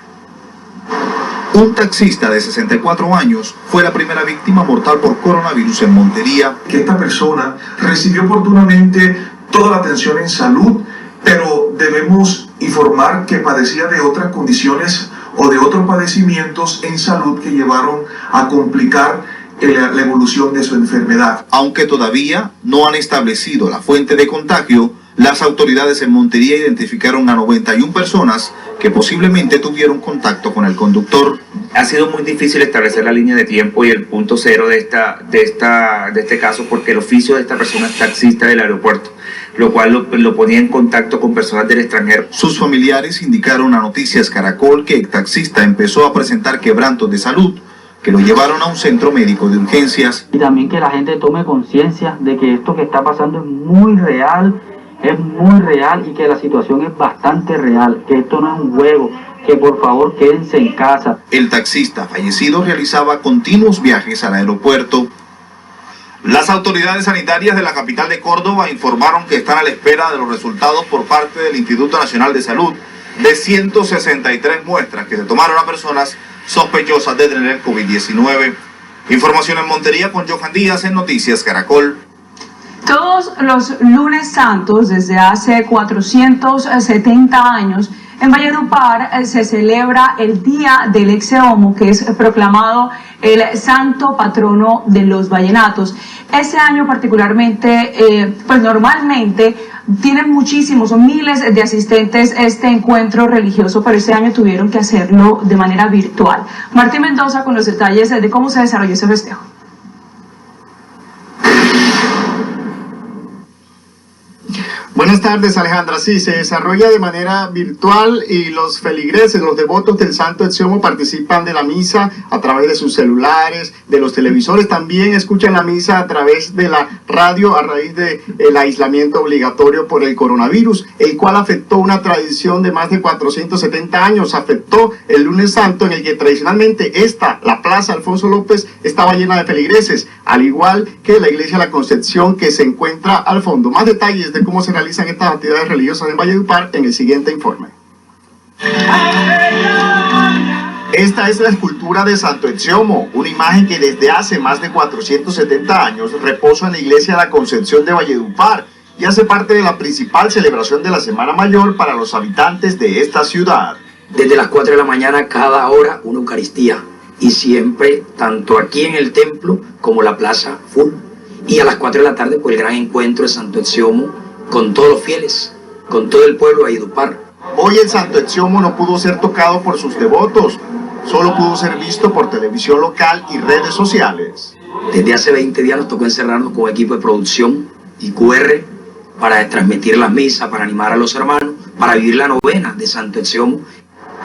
Un taxista de 64 años fue la primera víctima mortal por coronavirus en Montería. Que esta persona recibió oportunamente toda la atención en salud, pero debemos informar que padecía de otras condiciones o de otros padecimientos en salud que llevaron a complicar la evolución de su enfermedad. Aunque todavía no han establecido la fuente de contagio, las autoridades en Montería identificaron a 91 personas que posiblemente tuvieron contacto con el conductor. Ha sido muy difícil establecer la línea de tiempo y el punto cero de este caso porque el oficio de esta persona es taxista del aeropuerto, lo cual lo ponía en contacto con personas del extranjero. Sus familiares indicaron a Noticias Caracol que el taxista empezó a presentar quebrantos de salud que lo llevaron a un centro médico de urgencias. Y también que la gente tome conciencia de que esto que está pasando es muy real y que la situación es bastante real, que esto no es un juego, que por favor quédense en casa. El taxista fallecido realizaba continuos viajes al aeropuerto. Las autoridades sanitarias de la capital de Córdoba informaron que están a la espera de los resultados por parte del Instituto Nacional de Salud de 163 muestras que se tomaron a personas sospechosas de tener COVID-19. Información en Montería con Johan Díaz en Noticias Caracol. Todos los lunes santos, desde hace 470 años, en Valledupar se celebra el Día del Ex-Homo, que es proclamado el santo patrono de los vallenatos. Este año particularmente, pues normalmente tienen muchísimos, son miles de asistentes este encuentro religioso, pero este año tuvieron que hacerlo de manera virtual. Martín Mendoza con los detalles de cómo se desarrolló ese festejo. Buenas tardes, Alejandra. Sí, se desarrolla de manera virtual y los feligreses, los devotos del Santo Ex-Homo participan de la misa a través de sus celulares, de los televisores, también escuchan la misa a través de la radio a raíz del aislamiento obligatorio por el coronavirus, el cual afectó una tradición de más de 470 años, afectó el lunes santo en el que tradicionalmente la Plaza Alfonso López estaba llena de feligreses, al igual que la Iglesia La Concepción que se encuentra al fondo. Más detalles de cómo se realizan estas actividades religiosas en Valledupar en el siguiente informe. Esta es la escultura de Santo Ex-Homo, una imagen que desde hace más de 470 años reposa en la Iglesia La Concepción de Valledupar y hace parte de la principal celebración de la Semana Mayor para los habitantes de esta ciudad. Desde las 4 de la mañana cada hora una Eucaristía y siempre, tanto aquí en el templo como la plaza full, y a las 4 de la tarde pues el gran encuentro de Santo Ex-Homo con todos los fieles, con todo el pueblo de Valledupar. Hoy el Santo Ex-Homo no pudo ser tocado por sus devotos, solo pudo ser visto por televisión local y redes sociales. Desde hace 20 días nos tocó encerrarnos con equipo de producción y QR para transmitir las misas, para animar a los hermanos, para vivir la novena de Santo Ex-Homo.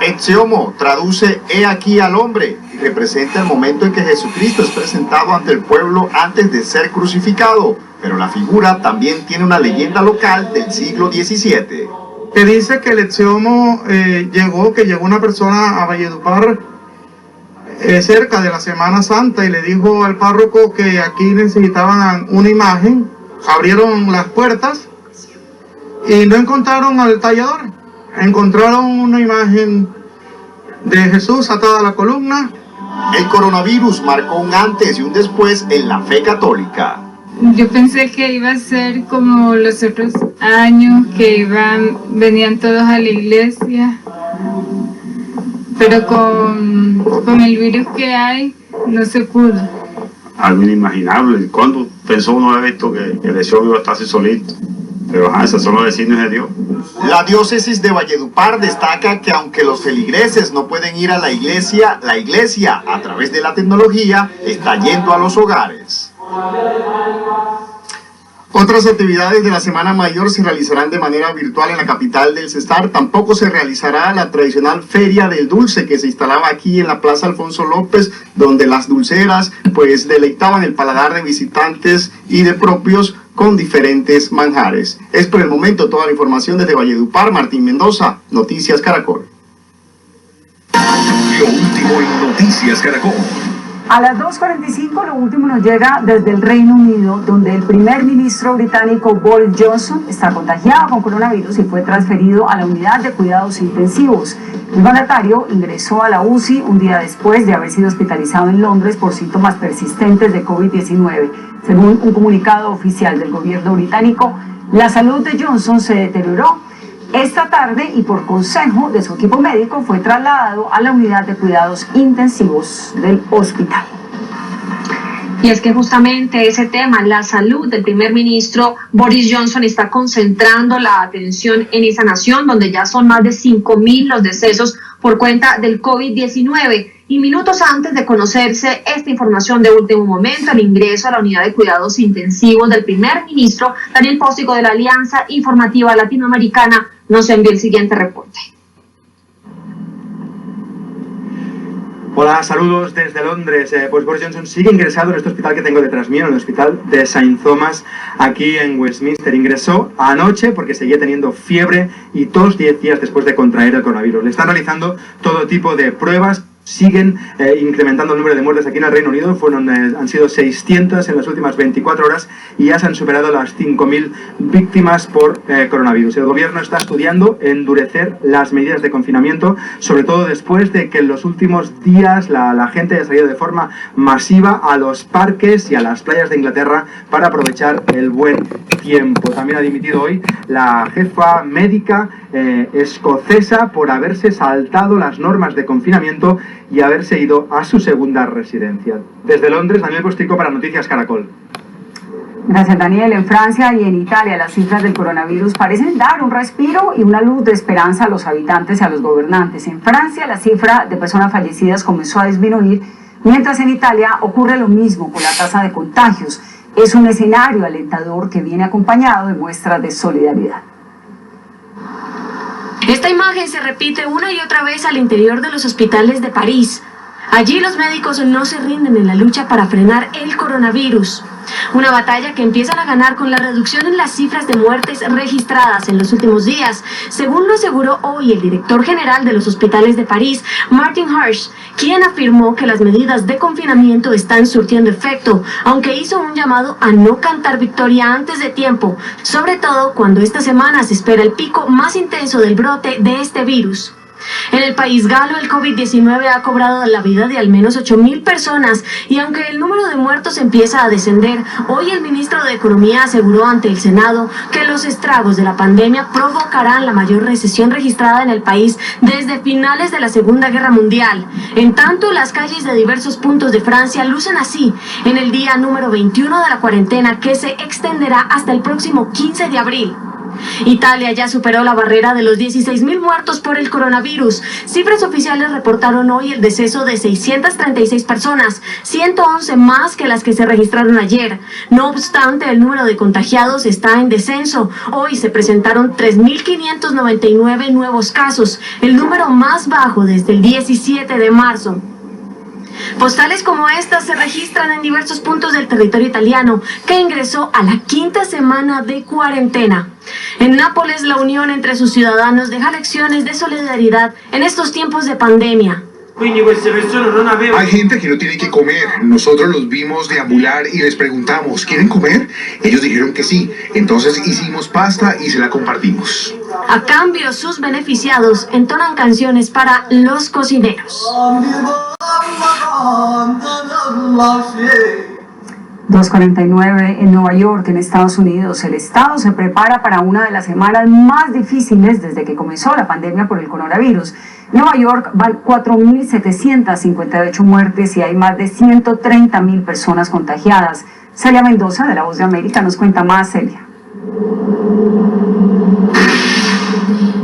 Ex-Homo traduce "he aquí al hombre" y representa el momento en que Jesucristo es presentado ante el pueblo antes de ser crucificado, pero la figura también tiene una leyenda local del siglo XVII. Que dice que el Ex-Homo llegó una persona a Valledupar cerca de la Semana Santa y le dijo al párroco que aquí necesitaban una imagen. Abrieron las puertas y no encontraron al tallador. Encontraron una imagen de Jesús atada a la columna. El coronavirus marcó un antes y un después en la fe católica. Yo pensé que iba a ser como los otros años, que venían todos a la iglesia, pero con el virus que hay no se pudo. Algo inimaginable. ¿Cuándo pensó uno haber visto que el lesión iba a estar así solito? Pero esos son los designios de Dios. La diócesis de Valledupar destaca que aunque los feligreses no pueden ir a la iglesia, a través de la tecnología, está yendo a los hogares. Otras actividades de la Semana Mayor se realizarán de manera virtual en la capital del Cesar. Tampoco se realizará la tradicional Feria del Dulce que se instalaba aquí en la Plaza Alfonso López, donde las dulceras pues deleitaban el paladar de visitantes y de propios con diferentes manjares. Es por el momento toda la información desde Valledupar. Martín Mendoza, Noticias Caracol. Lo último en Noticias Caracol. A las 2:45 lo último nos llega desde el Reino Unido, donde el primer ministro británico Boris Johnson está contagiado con coronavirus y fue transferido a la unidad de cuidados intensivos. El mandatario ingresó a la UCI un día después de haber sido hospitalizado en Londres por síntomas persistentes de COVID-19. Según un comunicado oficial del gobierno británico, la salud de Johnson se deterioró esta tarde y por consejo de su equipo médico fue trasladado a la unidad de cuidados intensivos del hospital. Y es que justamente ese tema, la salud del primer ministro Boris Johnson, está concentrando la atención en esa nación, donde ya son más de 5.000 los decesos por cuenta del COVID-19. Y minutos antes de conocerse esta información de último momento, el ingreso a la unidad de cuidados intensivos del primer ministro, Daniel Póstico de la Alianza Informativa Latinoamericana nos envió el siguiente reporte. Hola, saludos desde Londres. Pues Boris Johnson sigue ingresado en este hospital que tengo detrás mío, en el hospital de St. Thomas, aquí en Westminster. Ingresó anoche porque seguía teniendo fiebre y tos 10 días después de contraer el coronavirus. Le están realizando todo tipo de pruebas. Siguen incrementando el número de muertes aquí en el Reino Unido. Han sido 600 en las últimas 24 horas y ya se han superado las 5.000 víctimas por coronavirus. El gobierno está estudiando endurecer las medidas de confinamiento, sobre todo después de que en los últimos días la gente haya salido de forma masiva a los parques y a las playas de Inglaterra para aprovechar el buen tiempo. También ha dimitido hoy la jefa médica escocesa por haberse saltado las normas de confinamiento y haberse ido a su segunda residencia. Desde Londres, Daniel Póstico para Noticias Caracol. Gracias, Daniel. En Francia y en Italia las cifras del coronavirus parecen dar un respiro y una luz de esperanza a los habitantes y a los gobernantes. En Francia la cifra de personas fallecidas comenzó a disminuir, mientras en Italia ocurre lo mismo con la tasa de contagios. Es un escenario alentador que viene acompañado de muestras de solidaridad. Esta imagen se repite una y otra vez al interior de los hospitales de París. Allí los médicos no se rinden en la lucha para frenar el coronavirus. Una batalla que empiezan a ganar con la reducción en las cifras de muertes registradas en los últimos días, según lo aseguró hoy el director general de los hospitales de París, Martin Hirsch, quien afirmó que las medidas de confinamiento están surtiendo efecto, aunque hizo un llamado a no cantar victoria antes de tiempo, sobre todo cuando esta semana se espera el pico más intenso del brote de este virus. En el país galo, el COVID-19 ha cobrado la vida de al menos 8.000 personas y aunque el número de muertos empieza a descender, hoy el ministro de Economía aseguró ante el Senado que los estragos de la pandemia provocarán la mayor recesión registrada en el país desde finales de la Segunda Guerra Mundial. En tanto, las calles de diversos puntos de Francia lucen así en el día número 21 de la cuarentena, que se extenderá hasta el próximo 15 de abril. Italia ya superó la barrera de los 16.000 muertos por el coronavirus. Cifras oficiales reportaron hoy el deceso de 636 personas, 111 más que las que se registraron ayer. No obstante, el número de contagiados está en descenso. Hoy se presentaron 3.599 nuevos casos, el número más bajo desde el 17 de marzo. Postales como estas se registran en diversos puntos del territorio italiano, que ingresó a la quinta semana de cuarentena. En Nápoles, la unión entre sus ciudadanos deja lecciones de solidaridad en estos tiempos de pandemia. Hay gente que no tiene que comer. Nosotros los vimos deambular y les preguntamos, ¿quieren comer? Ellos dijeron que sí. Entonces hicimos pasta y se la compartimos. A cambio, sus beneficiados entonan canciones para los cocineros. 2:49 en Nueva York, en Estados Unidos. El estado se prepara para una de las semanas más difíciles desde que comenzó la pandemia por el coronavirus. Nueva York va a 4.758 muertes y hay más de 130.000 personas contagiadas. Celia Mendoza, de La Voz de América, nos cuenta más. Celia.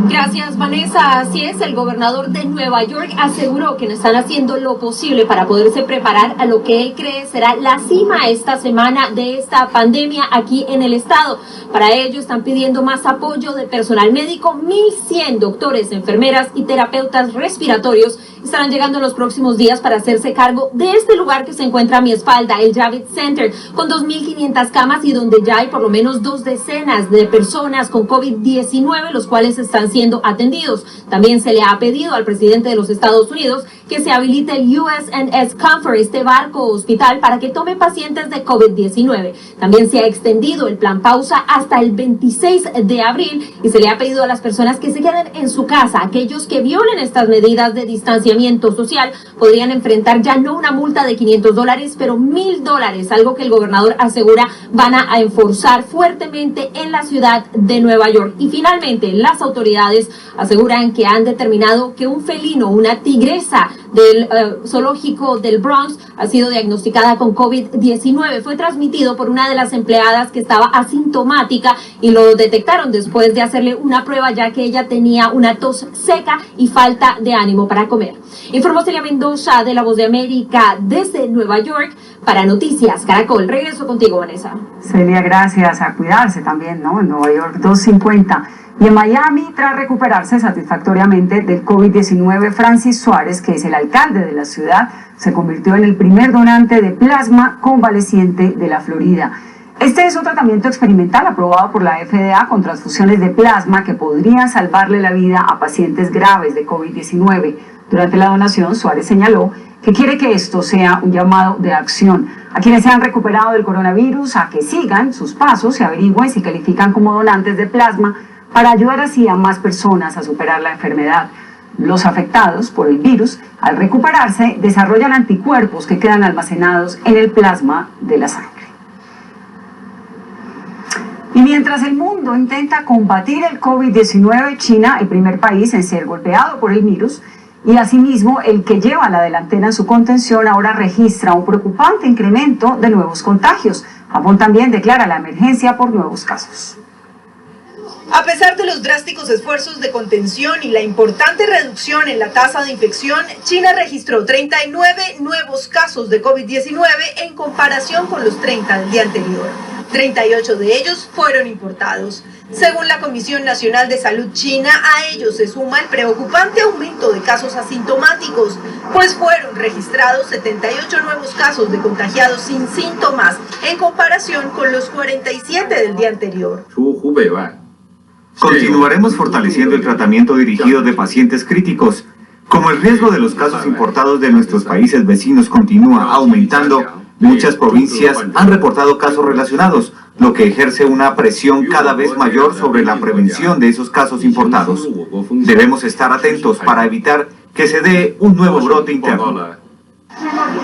Gracias, Vanessa. Así es, el gobernador de Nueva York aseguró que están haciendo lo posible para poderse preparar a lo que él cree será la cima esta semana de esta pandemia aquí en el estado. Para ello están pidiendo más apoyo de personal médico. 1.100 doctores, enfermeras y terapeutas respiratorios estarán llegando en los próximos días para hacerse cargo de este lugar que se encuentra a mi espalda, el Javits Center, con 2.500 camas y donde ya hay por lo menos 2 decenas de personas con COVID-19, los cuales están siendo atendidos. También se le ha pedido al presidente de los Estados Unidos que se habilite el USNS Comfort, este barco hospital, para que tome pacientes de COVID-19. También se ha extendido el plan pausa hasta el 26 de abril y se le ha pedido a las personas que se queden en su casa. Aquellos que violen estas medidas de distanciamiento social podrían enfrentar ya no una multa de $500, pero $1,000, algo que el gobernador asegura van a enforzar fuertemente en la ciudad de Nueva York. Y finalmente, las autoridades aseguran que han determinado que un felino, una tigresa del zoológico del Bronx, ha sido diagnosticada con COVID-19. Fue transmitido por una de las empleadas que estaba asintomática y lo detectaron después de hacerle una prueba, ya que ella tenía una tos seca y falta de ánimo para comer. Informó Celia Mendoza, de La Voz de América, desde Nueva York para Noticias Caracol. Regreso contigo, Vanessa. Celia, gracias. A cuidarse también, ¿no? En Nueva York, 2:50. Y en Miami, tras recuperarse satisfactoriamente del COVID-19, Francis Suárez, que es el alcalde de la ciudad, se convirtió en el primer donante de plasma convaleciente de la Florida. Este es un tratamiento experimental aprobado por la FDA con transfusiones de plasma que podrían salvarle la vida a pacientes graves de COVID-19. Durante la donación, Suárez señaló que quiere que esto sea un llamado de acción a quienes se han recuperado del coronavirus a que sigan sus pasos y averigüen si califican como donantes de plasma para ayudar así a más personas a superar la enfermedad. Los afectados por el virus, al recuperarse, desarrollan anticuerpos que quedan almacenados en el plasma de la sangre. Y mientras el mundo intenta combatir el COVID-19, China, el primer país en ser golpeado por el virus, y asimismo el que lleva la delantera en su contención, ahora registra un preocupante incremento de nuevos contagios. Japón también declara la emergencia por nuevos casos. A pesar de los drásticos esfuerzos de contención y la importante reducción en la tasa de infección, China registró 39 nuevos casos de COVID-19 en comparación con los 30 del día anterior. 38 de ellos fueron importados. Según la Comisión Nacional de Salud China, a ellos se suma el preocupante aumento de casos asintomáticos, pues fueron registrados 78 nuevos casos de contagiados sin síntomas en comparación con los 47 del día anterior. Continuaremos fortaleciendo el tratamiento dirigido de pacientes críticos. Como el riesgo de los casos importados de nuestros países vecinos continúa aumentando, muchas provincias han reportado casos relacionados, lo que ejerce una presión cada vez mayor sobre la prevención de esos casos importados. Debemos estar atentos para evitar que se dé un nuevo brote interno.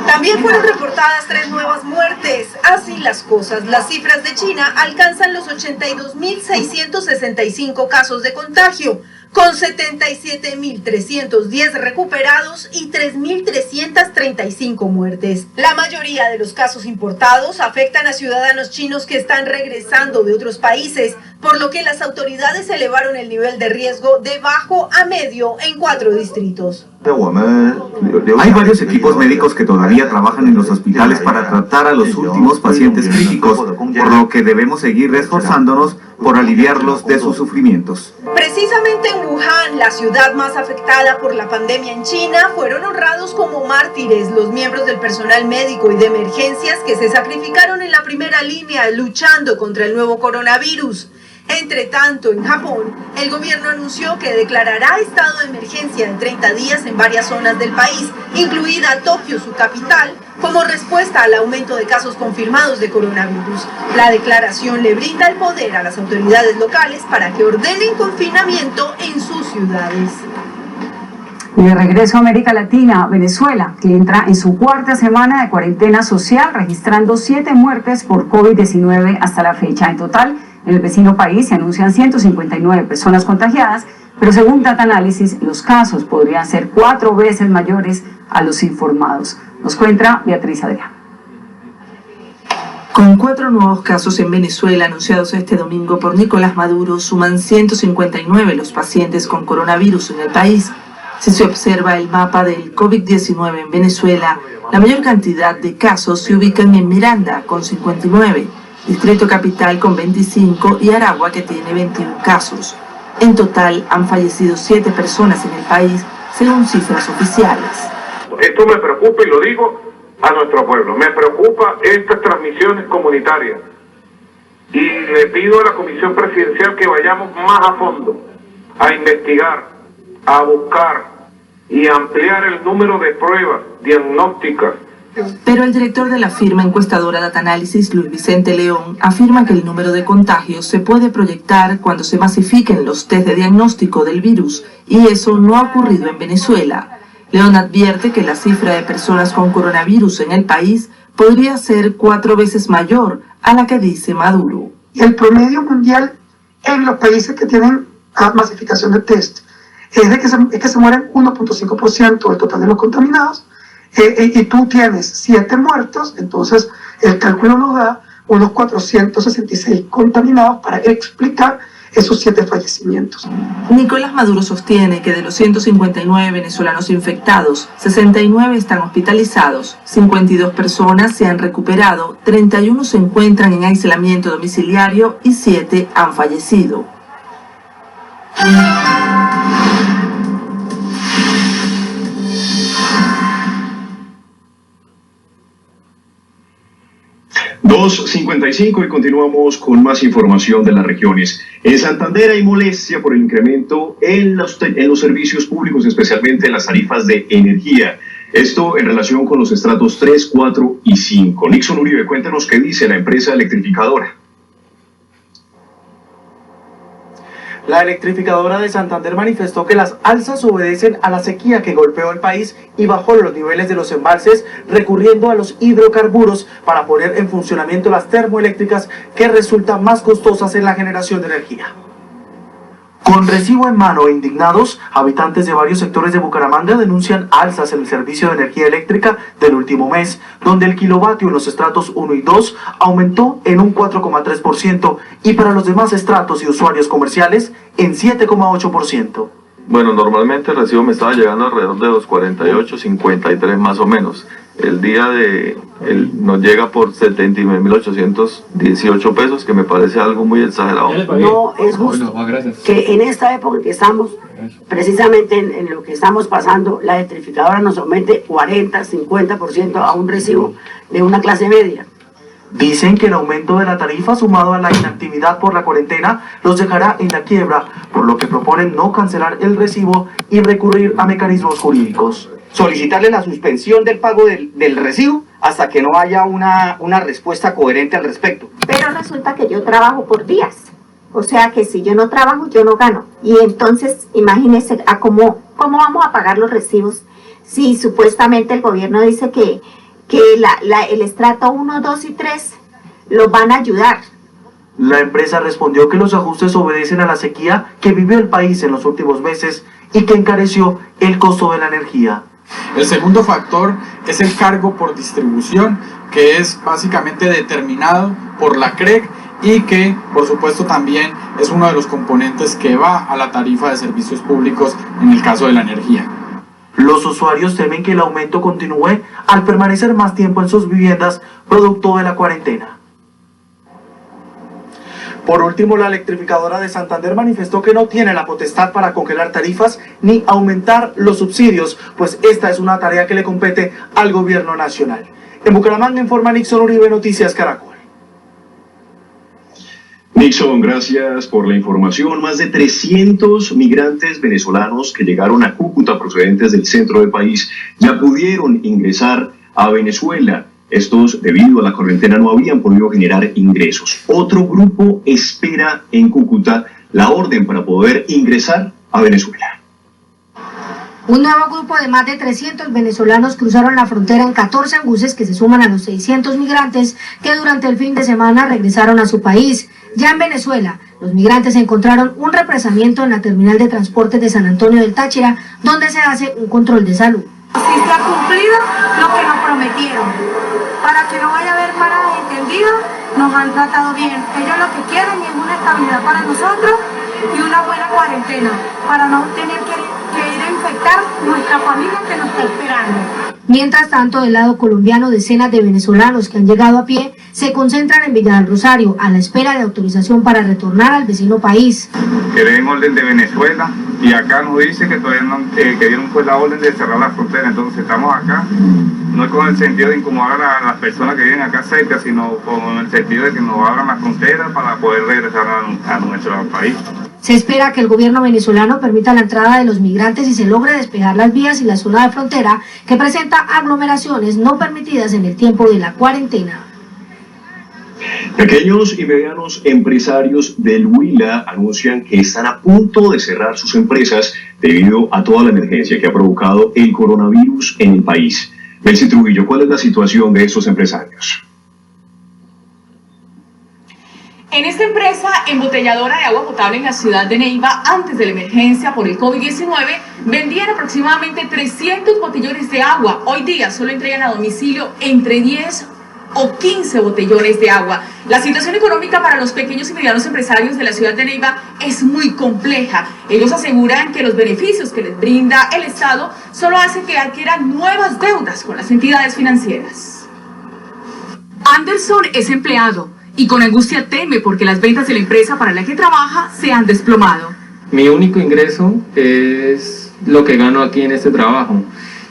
También fueron reportadas 3 nuevas muertes. Así las cosas, las cifras de China alcanzan los 82.665 casos de contagio, con 77.310 recuperados y 3.335 muertes. La mayoría de los casos importados afectan a ciudadanos chinos que están regresando de otros países, por lo que las autoridades elevaron el nivel de riesgo de bajo a medio en 4 distritos. Hay varios equipos médicos que todavía trabajan en los hospitales para tratar a los últimos pacientes críticos, por lo que debemos seguir esforzándonos por aliviarlos de sus sufrimientos. Precisamente en Wuhan, la ciudad más afectada por la pandemia en China, fueron honrados como mártires los miembros del personal médico y de emergencias que se sacrificaron en la primera línea luchando contra el nuevo coronavirus. Entre tanto, en Japón, el gobierno anunció que declarará estado de emergencia de 30 días en varias zonas del país, incluida Tokio, su capital, como respuesta al aumento de casos confirmados de coronavirus. La declaración le brinda el poder a las autoridades locales para que ordenen confinamiento en sus ciudades. Y de regreso a América Latina, Venezuela, que entra en su cuarta semana de cuarentena social, registrando 7 muertes por COVID-19 hasta la fecha. En total, en el vecino país se anuncian 159 personas contagiadas, pero según Data Analysis, los casos podrían ser 4 veces mayores a los informados. Nos cuenta Beatriz Adrián. Con 4 nuevos casos en Venezuela anunciados este domingo por Nicolás Maduro, suman 159 los pacientes con coronavirus en el país. Si se observa el mapa del COVID-19 en Venezuela, la mayor cantidad de casos se ubican en Miranda, con 59, Distrito Capital con 25 y Aragua, que tiene 21 casos. En total han fallecido 7 personas en el país, según cifras oficiales. Esto me preocupa y lo digo a nuestro pueblo. Me preocupa estas transmisiones comunitarias. Y le pido a la Comisión Presidencial que vayamos más a fondo, a investigar, a buscar y ampliar el número de pruebas diagnósticas. Pero el director de la firma encuestadora Data Analysis, Luis Vicente León, afirma que el número de contagios se puede proyectar cuando se masifiquen los test de diagnóstico del virus, y eso no ha ocurrido en Venezuela. León advierte que la cifra de personas con coronavirus en el país podría ser 4 veces mayor a la que dice Maduro. El promedio mundial en los países que tienen masificación de test es que se mueren 1.5% del total de los contaminados, y tú tienes 7 muertos, entonces el cálculo nos da unos 466 contaminados para explicar esos 7 fallecimientos. Nicolás Maduro sostiene que de los 159 venezolanos infectados, 69 están hospitalizados, 52 personas se han recuperado, 31 se encuentran en aislamiento domiciliario y 7 han fallecido. 2:55 y continuamos con más información de las regiones. En Santander hay molestia por el incremento en los servicios públicos, especialmente en las tarifas de energía. Esto en relación con los estratos 3, 4 y 5. Nixon Uribe, cuéntanos qué dice la empresa electrificadora. La electrificadora de Santander manifestó que las alzas obedecen a la sequía que golpeó el país y bajó los niveles de los embalses, recurriendo a los hidrocarburos para poner en funcionamiento las termoeléctricas, que resultan más costosas en la generación de energía. Con recibo en mano e indignados, habitantes de varios sectores de Bucaramanga denuncian alzas en el servicio de energía eléctrica del último mes, donde el kilovatio en los estratos 1 y 2 aumentó en un 4,3% y para los demás estratos y usuarios comerciales en 7,8%. Bueno, normalmente el recibo me estaba llegando alrededor de los 48, 53 más o menos. El día nos llega por 79.818 pesos, que me parece algo muy exagerado. No es justo que en esta época en que estamos, precisamente en lo que estamos pasando, la electrificadora nos aumente 40, 50% a un recibo de una clase media. Dicen que el aumento de la tarifa sumado a la inactividad por la cuarentena los dejará en la quiebra, por lo que proponen no cancelar el recibo y recurrir a mecanismos jurídicos. Solicitarle la suspensión del pago del recibo hasta que no haya una respuesta coherente al respecto. Pero resulta que yo trabajo por días, o sea que si yo no trabajo, yo no gano. Y entonces, imagínense cómo vamos a pagar los recibos si supuestamente el gobierno dice que el estrato 1, 2 y 3 los van a ayudar. La empresa respondió que los ajustes obedecen a la sequía que vivió el país en los últimos meses y que encareció el costo de la energía. El segundo factor es el cargo por distribución, que es básicamente determinado por la CREC y que por supuesto también es uno de los componentes que va a la tarifa de servicios públicos en el caso de la energía. Los usuarios temen que el aumento continúe al permanecer más tiempo en sus viviendas producto de la cuarentena. Por último, la electrificadora de Santander manifestó que no tiene la potestad para congelar tarifas ni aumentar los subsidios, pues esta es una tarea que le compete al gobierno nacional. En Bucaramanga informa Nixon Uribe, Noticias Caracol. Nixon, gracias por la información. Más de 300 migrantes venezolanos que llegaron a Cúcuta procedentes del centro del país ya pudieron ingresar a Venezuela. Estos, debido a la cuarentena, no habían podido generar ingresos. Otro grupo espera en Cúcuta la orden para poder ingresar a Venezuela. Un nuevo grupo de más de 300 venezolanos cruzaron la frontera en 14 buses que se suman a los 600 migrantes que durante el fin de semana regresaron a su país. Ya en Venezuela, los migrantes encontraron un represamiento en la terminal de transporte de San Antonio del Táchira, donde se hace un control de salud. Si se ha cumplido lo que nos prometieron, para que no vaya a haber malentendidos, nos han tratado bien. Ellos lo que quieren es una estabilidad para nosotros y una buena cuarentena, para no tener que ir a infectar nuestra familia que nos está esperando. Mientras tanto, del lado colombiano, decenas de venezolanos que han llegado a pie se concentran en Villa del Rosario a la espera de autorización para retornar al vecino país. Quedé en orden de Venezuela y acá nos dice que todavía no, que dieron pues la orden de cerrar la frontera, entonces estamos acá, no es con el sentido de incomodar a las personas que viven acá cerca, sino con el sentido de que nos abran las fronteras para poder regresar a nuestro país. Se espera que el gobierno venezolano permita la entrada de los migrantes y se logre despejar las vías y la zona de frontera que presenta aglomeraciones no permitidas en el tiempo de la cuarentena. Pequeños y medianos empresarios del Huila anuncian que están a punto de cerrar sus empresas debido a toda la emergencia que ha provocado el coronavirus en el país. Belsi Trujillo, ¿cuál es la situación de estos empresarios? En esta empresa embotelladora de agua potable en la ciudad de Neiva, antes de la emergencia por el COVID-19, vendían aproximadamente 300 botellones de agua. Hoy día solo entregan a domicilio entre 10 o 15 botellones de agua. La situación económica para los pequeños y medianos empresarios de la ciudad de Neiva es muy compleja. Ellos aseguran que los beneficios que les brinda el Estado solo hacen que adquieran nuevas deudas con las entidades financieras. Anderson es empleado y con angustia teme porque las ventas de la empresa para la que trabaja se han desplomado. Mi único ingreso es lo que gano aquí en este trabajo.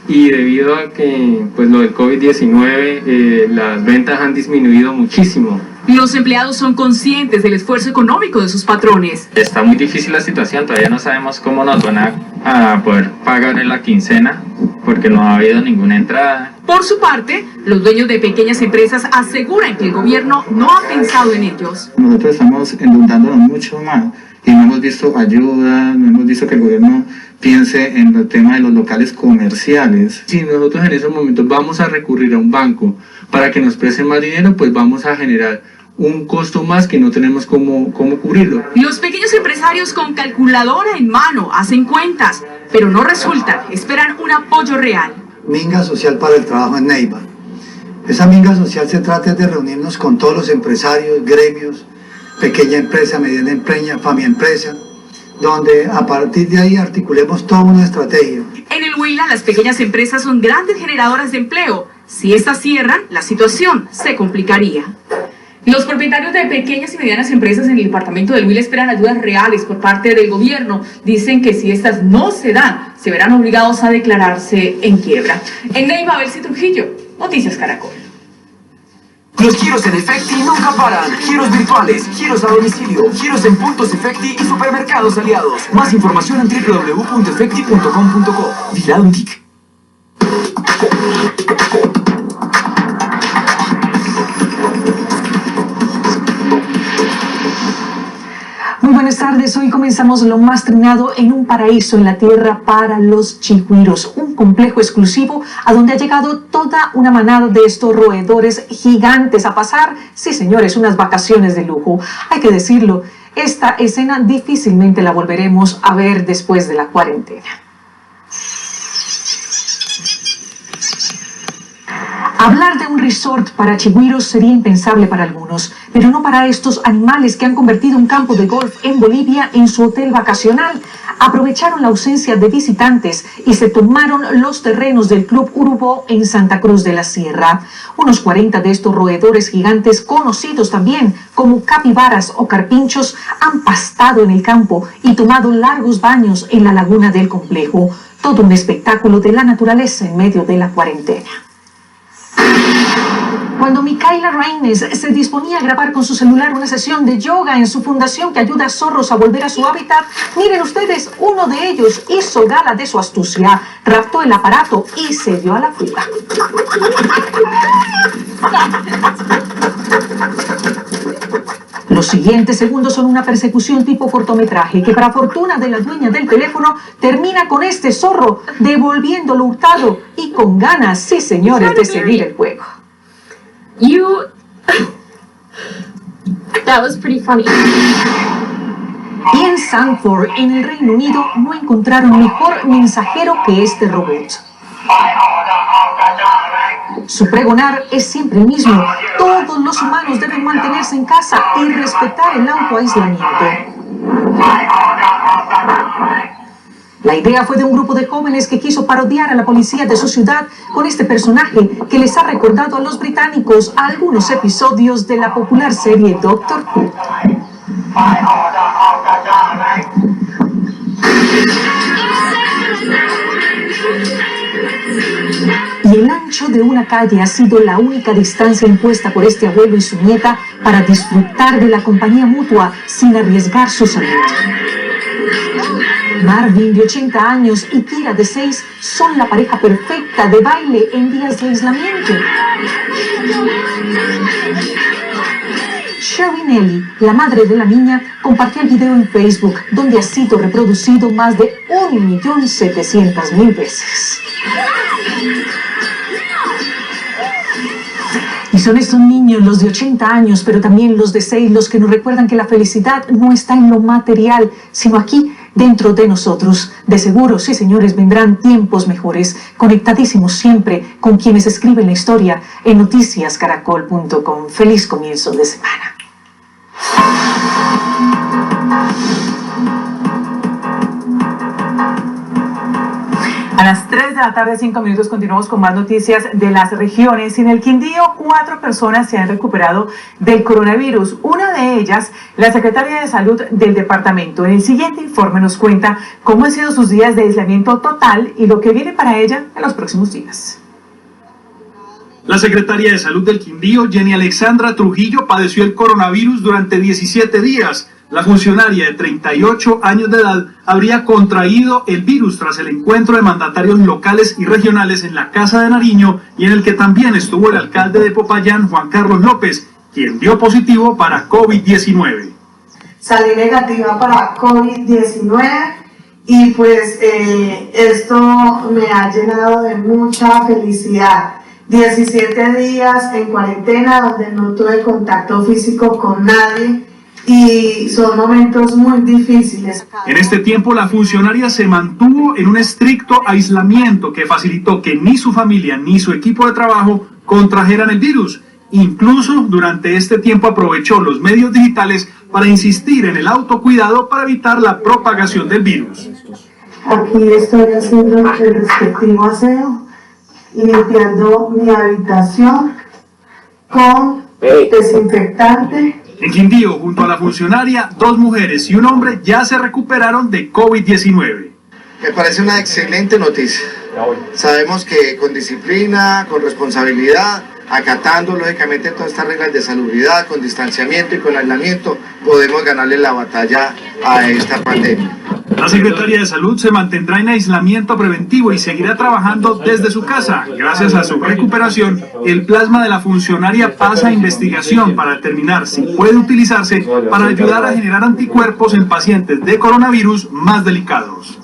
Y debido a que pues lo del COVID-19, las ventas han disminuido muchísimo. Los empleados son conscientes del esfuerzo económico de sus patrones. Está muy difícil la situación, todavía no sabemos cómo nos van a poder pagar en la quincena, porque no ha habido ninguna entrada. Por su parte, los dueños de pequeñas empresas aseguran que el gobierno no ha pensado en ellos. Nosotros estamos endeudándonos mucho más y no hemos visto ayuda, no hemos visto que el gobierno piense en el tema de los locales comerciales. Si nosotros en esos momentos vamos a recurrir a un banco para que nos preste más dinero, pues vamos a generar un costo más que no tenemos cómo cubrirlo. Los pequeños empresarios con calculadora en mano hacen cuentas, pero no resultan, esperan un apoyo real. Minga social para el trabajo en Neiva. Esa minga social se trata de reunirnos con todos los empresarios, gremios, pequeña empresa, mediana empresa, familia empresa, donde a partir de ahí articulemos toda una estrategia. En el Huila, las pequeñas empresas son grandes generadoras de empleo. Si estas cierran, la situación se complicaría. Los propietarios de pequeñas y medianas empresas en el departamento del Huila esperan ayudas reales por parte del gobierno. Dicen que si estas no se dan, se verán obligados a declararse en quiebra. En Neiva, Belsi Trujillo, Noticias Caracol. Los giros en Efecti nunca paran. Giros virtuales, giros a domicilio, giros en puntos Efecti y supermercados aliados. Más información en www.efecti.com.co. Vigilado en TIC. Muy buenas tardes, hoy comenzamos lo más trinado en un paraíso en la tierra para los chigüiros, un complejo exclusivo a donde ha llegado toda una manada de estos roedores gigantes a pasar, sí señores, unas vacaciones de lujo. Hay que decirlo, esta escena difícilmente la volveremos a ver después de la cuarentena. Hablar de un resort para chigüiros sería impensable para algunos, pero no para estos animales que han convertido un campo de golf en Bolivia en su hotel vacacional. Aprovecharon la ausencia de visitantes y se tomaron los terrenos del Club Urubó en Santa Cruz de la Sierra. Unos 40 de estos roedores gigantes, conocidos también como capibaras o carpinchos, han pastado en el campo y tomado largos baños en la laguna del complejo. Todo un espectáculo de la naturaleza en medio de la cuarentena. Cuando Micaela Reines se disponía a grabar con su celular una sesión de yoga en su fundación que ayuda a zorros a volver a su hábitat, miren ustedes, uno de ellos hizo gala de su astucia, raptó el aparato y se dio a la fuga. Los siguientes segundos son una persecución tipo cortometraje que, para fortuna de la dueña del teléfono, termina con este zorro devolviéndolo hurtado y con ganas, sí señores, de seguir el juego. That was pretty funny. Y en Sandford, en el Reino Unido, no encontraron mejor mensajero que este robot. Su pregonar es siempre el mismo. Todos los humanos deben mantenerse en casa y respetar el autoaislamiento. La idea fue de un grupo de jóvenes que quiso parodiar a la policía de su ciudad con este personaje que les ha recordado a los británicos algunos episodios de la popular serie Doctor Who. Y el ancho de una calle ha sido la única distancia impuesta por este abuelo y su nieta para disfrutar de la compañía mutua sin arriesgar su salud. Marvin, de 80 años, y Kira, de 6, son la pareja perfecta de baile en días de aislamiento. Sherry Nelly, la madre de la niña, compartió el video en Facebook, donde ha sido reproducido más de 1.700.000 veces. Y son estos niños, los de 80 años, pero también los de 6, los que nos recuerdan que la felicidad no está en lo material, sino aquí, dentro de nosotros. De seguro, sí señores, vendrán tiempos mejores, conectadísimos siempre con quienes escriben la historia en noticiascaracol.com. Feliz comienzo de semana. A las 3 de la tarde, 5 minutos, continuamos con más noticias de las regiones. En el Quindío, 4 personas se han recuperado del coronavirus. Una de ellas, la secretaria de Salud del departamento. En el siguiente informe nos cuenta cómo han sido sus días de aislamiento total y lo que viene para ella en los próximos días. La secretaria de Salud del Quindío, Jenny Alexandra Trujillo, padeció el coronavirus durante 17 días. La funcionaria de 38 años de edad habría contraído el virus tras el encuentro de mandatarios locales y regionales en la Casa de Nariño y en el que también estuvo el alcalde de Popayán, Juan Carlos López, quien dio positivo para COVID-19. Salí negativa para COVID-19 y pues esto me ha llenado de mucha felicidad. 17 días en cuarentena donde no tuve contacto físico con nadie. Y son momentos muy difíciles. En este tiempo la funcionaria se mantuvo en un estricto aislamiento que facilitó que ni su familia ni su equipo de trabajo contrajeran el virus. Incluso durante este tiempo aprovechó los medios digitales para insistir en el autocuidado para evitar la propagación del virus. Aquí estoy haciendo el respectivo aseo, limpiando mi habitación con desinfectante. En Quindío, junto a la funcionaria, 2 mujeres y un hombre ya se recuperaron de COVID-19. Me parece una excelente noticia. Sabemos que con disciplina, con responsabilidad, acatando lógicamente todas estas reglas de salubridad, con distanciamiento y con aislamiento, podemos ganarle la batalla a esta pandemia. La secretaria de Salud se mantendrá en aislamiento preventivo y seguirá trabajando desde su casa. Gracias a su recuperación, el plasma de la funcionaria pasa a investigación para determinar si puede utilizarse para ayudar a generar anticuerpos en pacientes de coronavirus más delicados.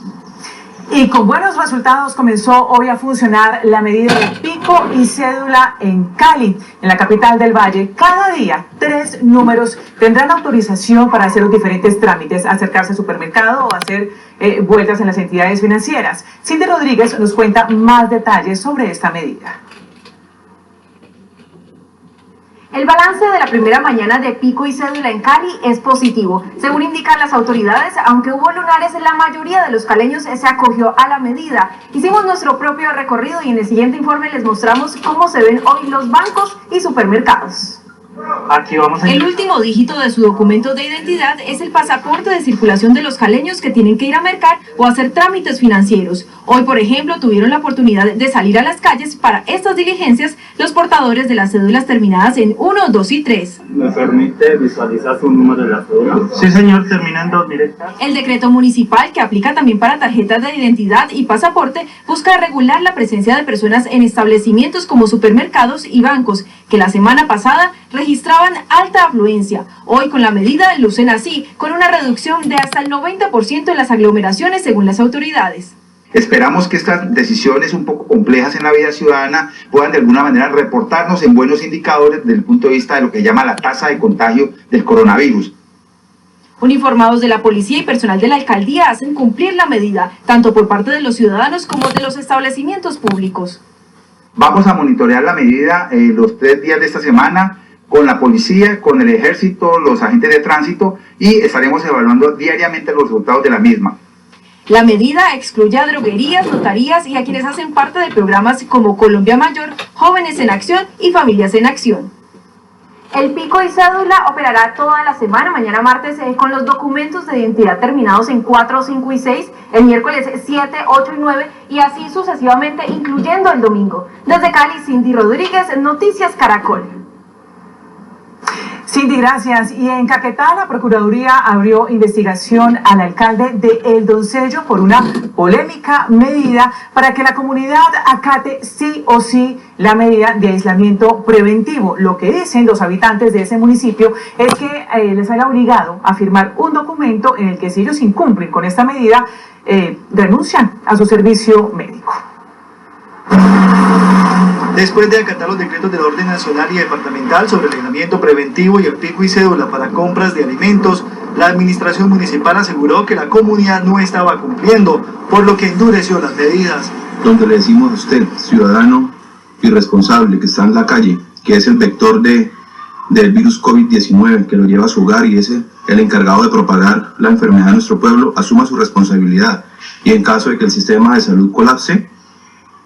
Y con buenos resultados comenzó hoy a funcionar la medida de pico y cédula en Cali, en la capital del Valle. Cada día 3 números tendrán autorización para hacer los diferentes trámites, acercarse al supermercado o hacer vueltas en las entidades financieras. Cindy Rodríguez nos cuenta más detalles sobre esta medida. El balance de la primera mañana de pico y cédula en Cali es positivo. Según indican las autoridades, aunque hubo lunares, la mayoría de los caleños se acogió a la medida. Hicimos nuestro propio recorrido y en el siguiente informe les mostramos cómo se ven hoy los bancos y supermercados. Aquí vamos a... El último dígito de su documento de identidad es el pasaporte de circulación de los caleños que tienen que ir a mercar o hacer trámites financieros. Hoy, por ejemplo, tuvieron la oportunidad de salir a las calles para estas diligencias los portadores de las cédulas terminadas en 1, 2 y 3. ¿Me permite visualizar su número de la cédula? Sí, señor, terminando directa. El decreto municipal, que aplica también para tarjetas de identidad y pasaporte, busca regular la presencia de personas en establecimientos como supermercados y bancos, que la semana pasada registraban alta afluencia. Hoy con la medida lucen así, con una reducción de hasta el 90% en las aglomeraciones según las autoridades. Esperamos que estas decisiones un poco complejas en la vida ciudadana puedan de alguna manera reportarnos en buenos indicadores desde el punto de vista de lo que llama la tasa de contagio del coronavirus. Uniformados de la policía y personal de la alcaldía hacen cumplir la medida, tanto por parte de los ciudadanos como de los establecimientos públicos. Vamos a monitorear la medida los 3 días de esta semana con la policía, con el ejército, los agentes de tránsito y estaremos evaluando diariamente los resultados de la misma. La medida excluye a droguerías, notarías y a quienes hacen parte de programas como Colombia Mayor, Jóvenes en Acción y Familias en Acción. El pico y cédula operará toda la semana, mañana martes con los documentos de identidad terminados en 4, 5 y 6, el miércoles 7, 8 y 9 y así sucesivamente, incluyendo el domingo. Desde Cali, Cindy Rodríguez, Noticias Caracol. Cindy, gracias. Y en Caquetá, la Procuraduría abrió investigación al alcalde de El Doncello por una polémica medida para que la comunidad acate sí o sí la medida de aislamiento preventivo. Lo que dicen los habitantes de ese municipio es que les haya obligado a firmar un documento en el que si ellos incumplen con esta medida, renuncian a su servicio médico. Después de acatar los decretos del orden nacional y departamental sobre el aislamiento preventivo y el pico y cédula para compras de alimentos, la administración municipal aseguró que la comunidad no estaba cumpliendo, por lo que endureció las medidas. Donde le decimos a usted, ciudadano irresponsable que está en la calle, que es el vector del virus COVID-19, que lo lleva a su hogar y es el encargado de propagar la enfermedad en nuestro pueblo, asuma su responsabilidad y en caso de que el sistema de salud colapse,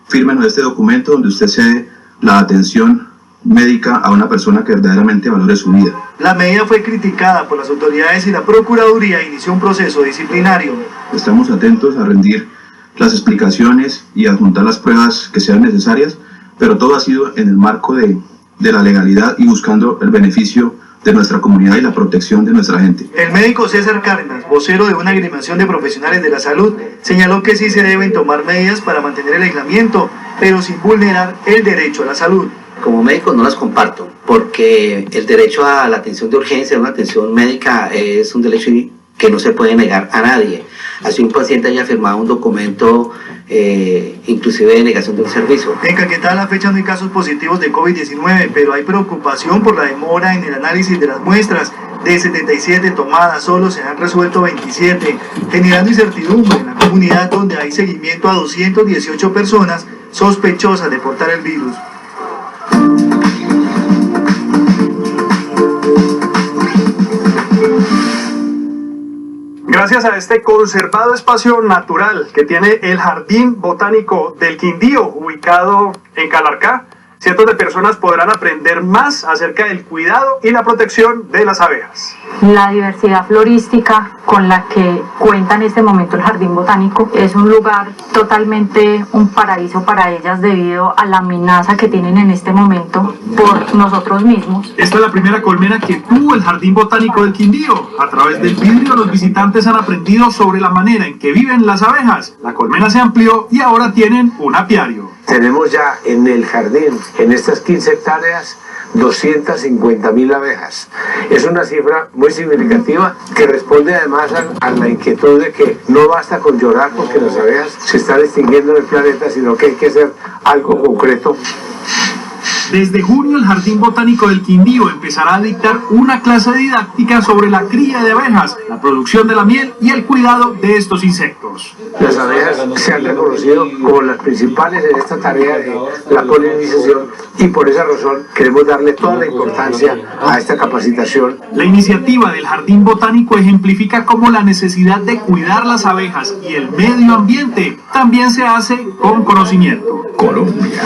fírmenos este documento donde usted cede la atención médica a una persona que verdaderamente valore su vida. La medida fue criticada por las autoridades y la Procuraduría inició un proceso disciplinario. Estamos atentos a rendir las explicaciones y a adjuntar las pruebas que sean necesarias, pero todo ha sido en el marco de la legalidad y buscando el beneficio de nuestra comunidad y la protección de nuestra gente. El médico César Cárdenas, vocero de una agremiación de profesionales de la salud, señaló que sí se deben tomar medidas para mantener el aislamiento, pero sin vulnerar el derecho a la salud. Como médico no las comparto, porque el derecho a la atención de urgencia, una atención médica, es un derecho que no se puede negar a nadie. Así un paciente haya firmado un documento inclusive de negación de un servicio. En Caquetá a la fecha no hay casos positivos de COVID-19, pero hay preocupación por la demora en el análisis de las muestras. De 77 tomadas, solo se han resuelto 27, generando incertidumbre en la comunidad donde hay seguimiento a 218 personas sospechosas de portar el virus. Gracias a este conservado espacio natural que tiene el Jardín Botánico del Quindío, ubicado en Calarcá, cientos de personas podrán aprender más acerca del cuidado y la protección de las abejas. La diversidad florística con la que cuenta en este momento el Jardín Botánico es un lugar totalmente un paraíso para ellas debido a la amenaza que tienen en este momento por nosotros mismos. Esta es la primera colmena que tuvo el Jardín Botánico del Quindío. A través del vidrio los visitantes han aprendido sobre la manera en que viven las abejas. La colmena se amplió y ahora tienen un apiario. Tenemos ya en el jardín, en estas 15 hectáreas, 250.000 abejas. Es una cifra muy significativa que responde además a la inquietud de que no basta con llorar porque las abejas se están extinguiendo en el planeta, sino que hay que hacer algo concreto. Desde junio el Jardín Botánico del Quindío empezará a dictar una clase didáctica sobre la cría de abejas, la producción de la miel y el cuidado de estos insectos. Las abejas se han reconocido como las principales en esta tarea de la polinización y por esa razón queremos darle toda la importancia a esta capacitación. La iniciativa del Jardín Botánico ejemplifica cómo la necesidad de cuidar las abejas y el medio ambiente también se hace con conocimiento. Colombia,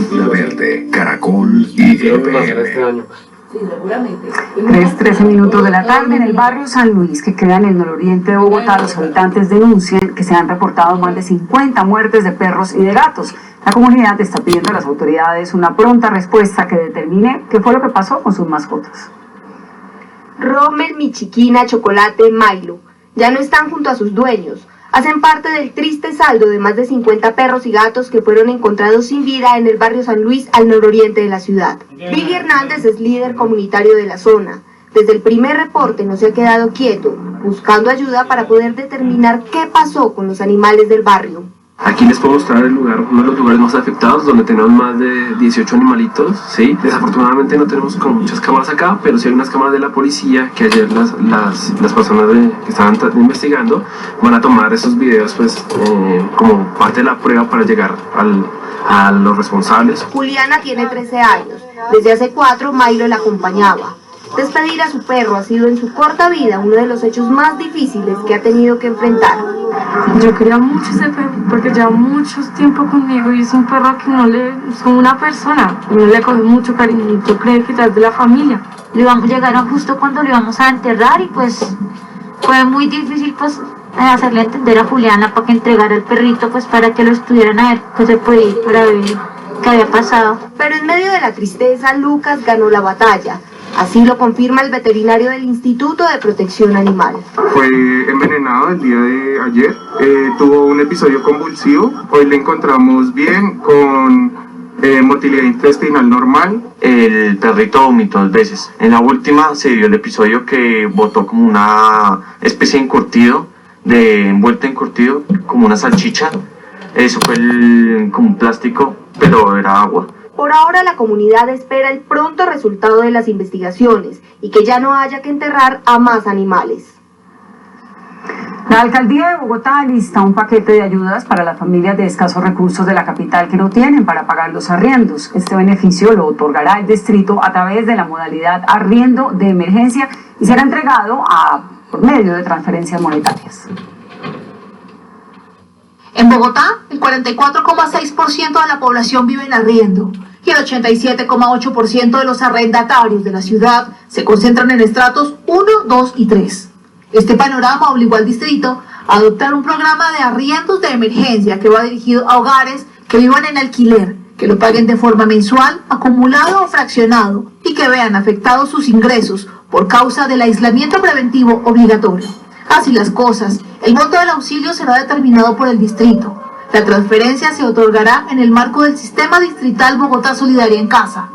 Águila Verde, Caracol y EPM. 3:13 minutos de la tarde en el barrio San Luis, que queda en el nororiente de Bogotá. Los habitantes denuncian que se han reportado más de 50 muertes de perros y de gatos. La comunidad está pidiendo a las autoridades una pronta respuesta que determine qué fue lo que pasó con sus mascotas. Rommel, Michiquina, Chocolate, Milo ya no están junto a sus dueños. Hacen parte del triste saldo de más de 50 perros y gatos que fueron encontrados sin vida en el barrio San Luis, al nororiente de la ciudad. Billy Hernández es líder comunitario de la zona. Desde el primer reporte no se ha quedado quieto, buscando ayuda para poder determinar qué pasó con los animales del barrio. Aquí les puedo mostrar el lugar, uno de los lugares más afectados, donde tenemos más de 18 animalitos, ¿sí? Desafortunadamente no tenemos como muchas cámaras acá, pero sí hay unas cámaras de la policía que ayer las personas que estaban investigando van a tomar esos videos pues como parte de la prueba para llegar a los responsables. Juliana tiene 13 años. Desde hace 4 Milo la acompañaba. Despedir a su perro ha sido en su corta vida uno de los hechos más difíciles que ha tenido que enfrentar. Yo quería mucho ese perro porque lleva mucho tiempo conmigo y es un perro que es como una persona, no le coge mucho cariño y yo creo que es de la familia. Llegaron justo cuando lo íbamos a enterrar y pues fue muy difícil pues hacerle entender a Juliana para que entregara el perrito pues para que lo estuvieran a ver, pues se podía ir para ver qué había pasado. Pero en medio de la tristeza, Lucas ganó la batalla. Así lo confirma el veterinario del Instituto de Protección Animal. Fue envenenado el día de ayer, tuvo un episodio convulsivo, hoy le encontramos bien con motilidad intestinal normal. El perrito vomitó 2 veces, en la última se dio el episodio que botó como una especie de encurtido, envuelto en encurtido, como una salchicha, eso fue como un plástico, pero era agua. Por ahora la comunidad espera el pronto resultado de las investigaciones y que ya no haya que enterrar a más animales. La alcaldía de Bogotá lista un paquete de ayudas para las familias de escasos recursos de la capital que no tienen para pagar los arriendos. Este beneficio lo otorgará el distrito a través de la modalidad arriendo de emergencia y será entregado por medio de transferencias monetarias. En Bogotá, el 44,6% de la población vive en arriendo y el 87,8% de los arrendatarios de la ciudad se concentran en estratos 1, 2 y 3. Este panorama obligó al distrito a adoptar un programa de arriendos de emergencia que va dirigido a hogares que vivan en alquiler, que lo paguen de forma mensual, acumulado o fraccionado y que vean afectados sus ingresos por causa del aislamiento preventivo obligatorio. Así las cosas, el monto del auxilio será determinado por el distrito. La transferencia se otorgará en el marco del Sistema Distrital Bogotá Solidaria en Casa.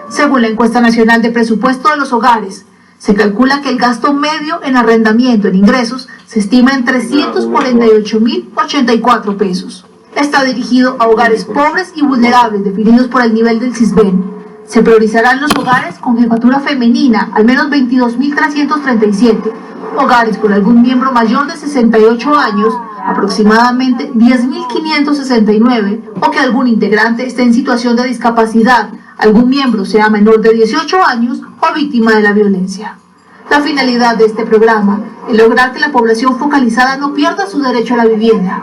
Según la encuesta nacional de presupuesto de los hogares, se calcula que el gasto medio en arrendamiento en ingresos se estima en 348.084 pesos. Está dirigido a hogares pobres y vulnerables definidos por el nivel del CISBEN. Se priorizarán los hogares con jefatura femenina, al menos 22.337, hogares con algún miembro mayor de 68 años, aproximadamente 10.569, o que algún integrante esté en situación de discapacidad, algún miembro sea menor de 18 años o víctima de la violencia. La finalidad de este programa es lograr que la población focalizada no pierda su derecho a la vivienda.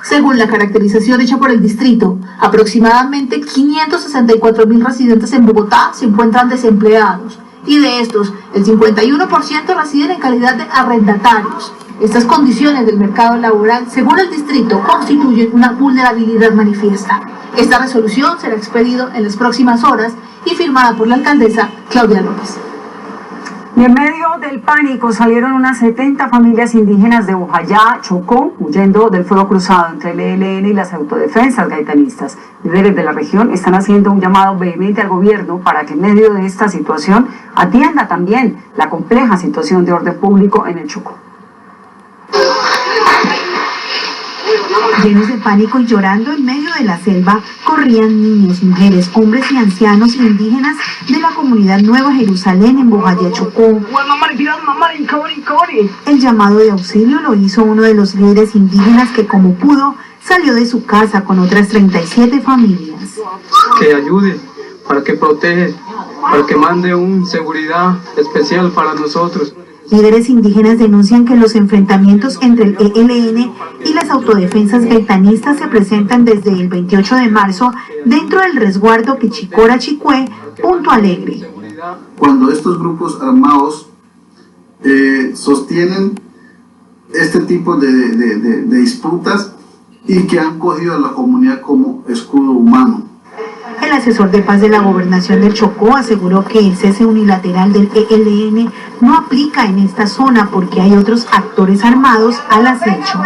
Según la caracterización hecha por el distrito, aproximadamente 564.000 residentes en Bogotá se encuentran desempleados y de estos, el 51% residen en calidad de arrendatarios. Estas condiciones del mercado laboral, según el distrito, constituyen una vulnerabilidad manifiesta. Esta resolución será expedida en las próximas horas y firmada por la alcaldesa Claudia López. Y en medio del pánico salieron unas 70 familias indígenas de Bojayá, Chocó, huyendo del fuego cruzado entre el ELN y las autodefensas gaitanistas. Líderes de la región están haciendo un llamado vehemente al gobierno para que en medio de esta situación atienda también la compleja situación de orden público en el Chocó. Llenos de pánico y llorando en medio de la selva, corrían niños, mujeres, hombres y ancianos indígenas de la comunidad Nueva Jerusalén en Bojayá, Chocó. El llamado de auxilio lo hizo uno de los líderes indígenas que, como pudo, salió de su casa con otras 37 familias. Que ayude, para que protege, para que mande una seguridad especial para nosotros. Líderes indígenas denuncian que los enfrentamientos entre el ELN y las autodefensas gaitanistas se presentan desde el 28 de marzo dentro del resguardo Quichicora Chicué, Punto Alegre. cuando estos grupos armados sostienen este tipo de disputas y que han cogido a la comunidad como escudo humano. El asesor de paz de la Gobernación del Chocó aseguró que el cese unilateral del ELN no aplica en esta zona porque hay otros actores armados al acecho.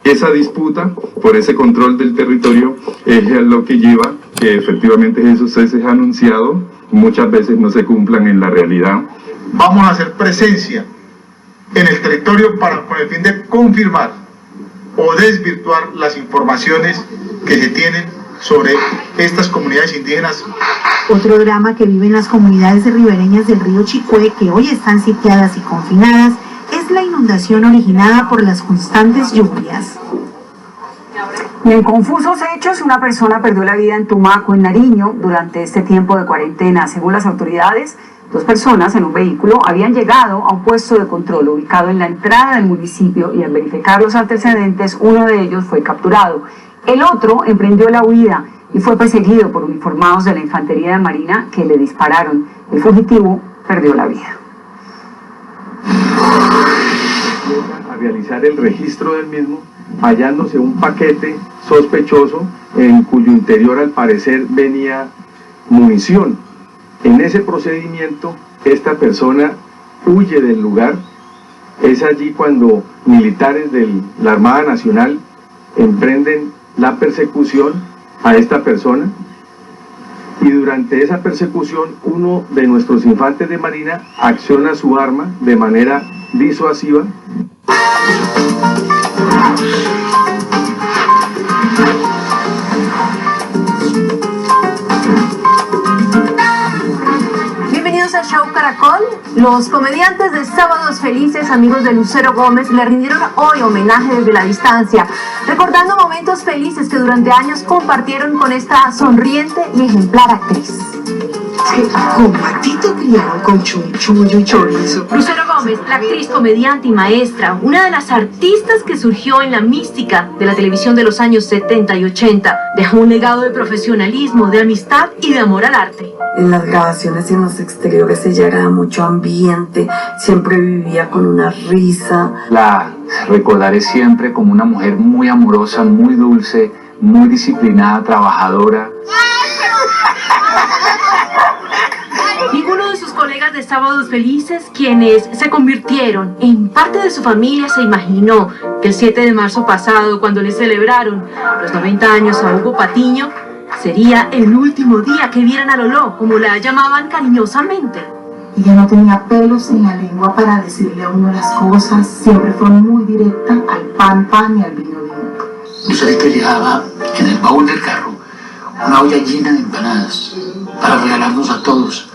Esa disputa por ese control del territorio es lo que lleva que efectivamente esos ceses anunciados muchas veces no se cumplan en la realidad. Vamos a hacer presencia en el territorio con el fin de confirmar o desvirtuar las informaciones que se tienen sobre estas comunidades indígenas. Otro drama que viven las comunidades ribereñas del río Chicué, que hoy están sitiadas y confinadas, es la inundación originada por las constantes lluvias. Y en confusos hechos, una persona perdió la vida en Tumaco, en Nariño, durante este tiempo de cuarentena. Según las autoridades, 2 personas en un vehículo habían llegado a un puesto de control ubicado en la entrada del municipio y al verificar los antecedentes, uno de ellos fue capturado. El otro emprendió la huida y fue perseguido por uniformados de la Infantería de Marina que le dispararon. El fugitivo perdió la vida. A realizar el registro del mismo, hallándose un paquete sospechoso en cuyo interior al parecer venía munición. En ese procedimiento, esta persona huye del lugar. Es allí cuando militares de la Armada Nacional emprenden la persecución a esta persona, y durante esa persecución uno de nuestros infantes de marina acciona su arma de manera disuasiva. Bienvenidos al Show Caracol. Los comediantes de Sábados Felices, amigos de Lucero Gómez, le rindieron hoy homenaje desde la distancia, recordando momentos felices que durante años compartieron con esta sonriente y ejemplar actriz. Con patito criado con chunchullo y chorizo. Lucero Gómez, la actriz, comediante y maestra, una de las artistas que surgió en la mística de la televisión de los años 70 y 80, dejó un legado de profesionalismo, de amistad y de amor al arte. En las grabaciones y en los exteriores ella era mucho ambiente, siempre vivía con una risa. La recordaré siempre como una mujer muy amorosa, muy dulce, muy disciplinada, trabajadora. Ninguno de sus colegas de Sábados Felices, quienes se convirtieron en parte de su familia, se imaginó que el 7 de marzo pasado, cuando le celebraron los 90 años a Hugo Patiño, sería el último día que vieran a Lolo, como la llamaban cariñosamente. Ella no tenía pelos en la lengua para decirle a uno las cosas, siempre fue muy directa, al pan pan y al vino vino. Lucerito llevaba en el baúl del carro una olla llena de empanadas para regalarnos a todos.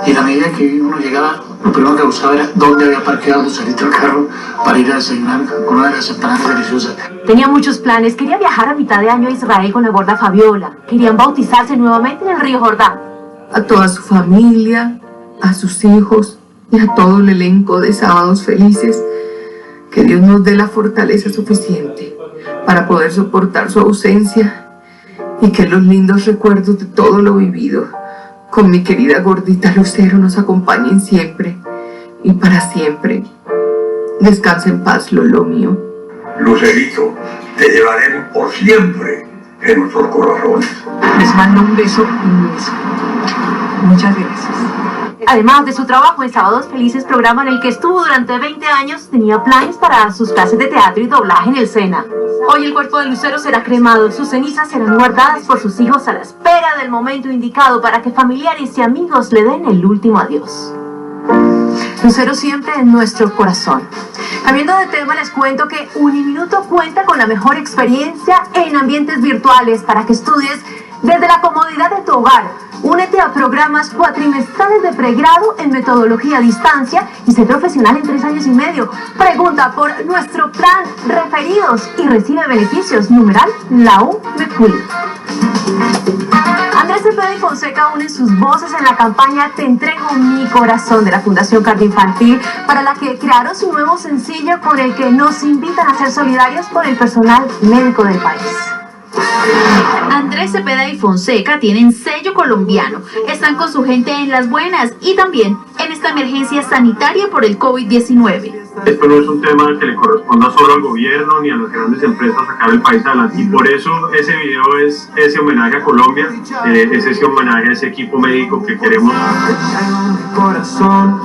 Y a la medida que uno llegaba, lo primero que buscaba era dónde había parqueado Lucerito el carro para ir a desayunar con una de las empanadas deliciosas. Tenía muchos planes, quería viajar a mitad de año a Israel con la gorda Fabiola, querían bautizarse nuevamente en el río Jordán. A toda su familia, a sus hijos y a todo el elenco de Sábados Felices, que Dios nos dé la fortaleza suficiente para poder soportar su ausencia y que los lindos recuerdos de todo lo vivido con mi querida gordita Lucero nos acompañen siempre y para siempre. Descansa en paz, Lolo mío. Lucerito, te llevaremos por siempre en nuestros corazones. Les mando un beso inmenso. Muchas gracias. Además de su trabajo en Sábados Felices, programa en el que estuvo durante 20 años, tenía planes para sus clases de teatro y doblaje en el SENA. Hoy el cuerpo de Lucero será cremado, sus cenizas serán guardadas por sus hijos a la espera del momento indicado para que familiares y amigos le den el último adiós. Lucero siempre en nuestro corazón. Cambiando de tema, les cuento que Uniminuto cuenta con la mejor experiencia en ambientes virtuales para que estudies desde la comodidad de tu hogar. Únete a programas cuatrimestrales de pregrado en metodología a distancia y sé profesional en 3 años y medio. Pregunta por nuestro plan referidos y recibe beneficios. Numeral La U me cuida. Andrés Cepeda y Fonseca unen sus voces en la campaña Te entrego mi corazón de la Fundación Cardioinfantil, para la que crearon su nuevo sencillo con el que nos invitan a ser solidarios con el personal médico del país. Andrés Cepeda y Fonseca tienen sello colombiano, están con su gente en las buenas y también en esta emergencia sanitaria por el COVID-19. Esto no es un tema que le corresponda solo al gobierno ni a las grandes empresas sacar el país adelante, y por eso ese video es ese homenaje a Colombia, es ese homenaje a ese equipo médico que queremos. Corazón,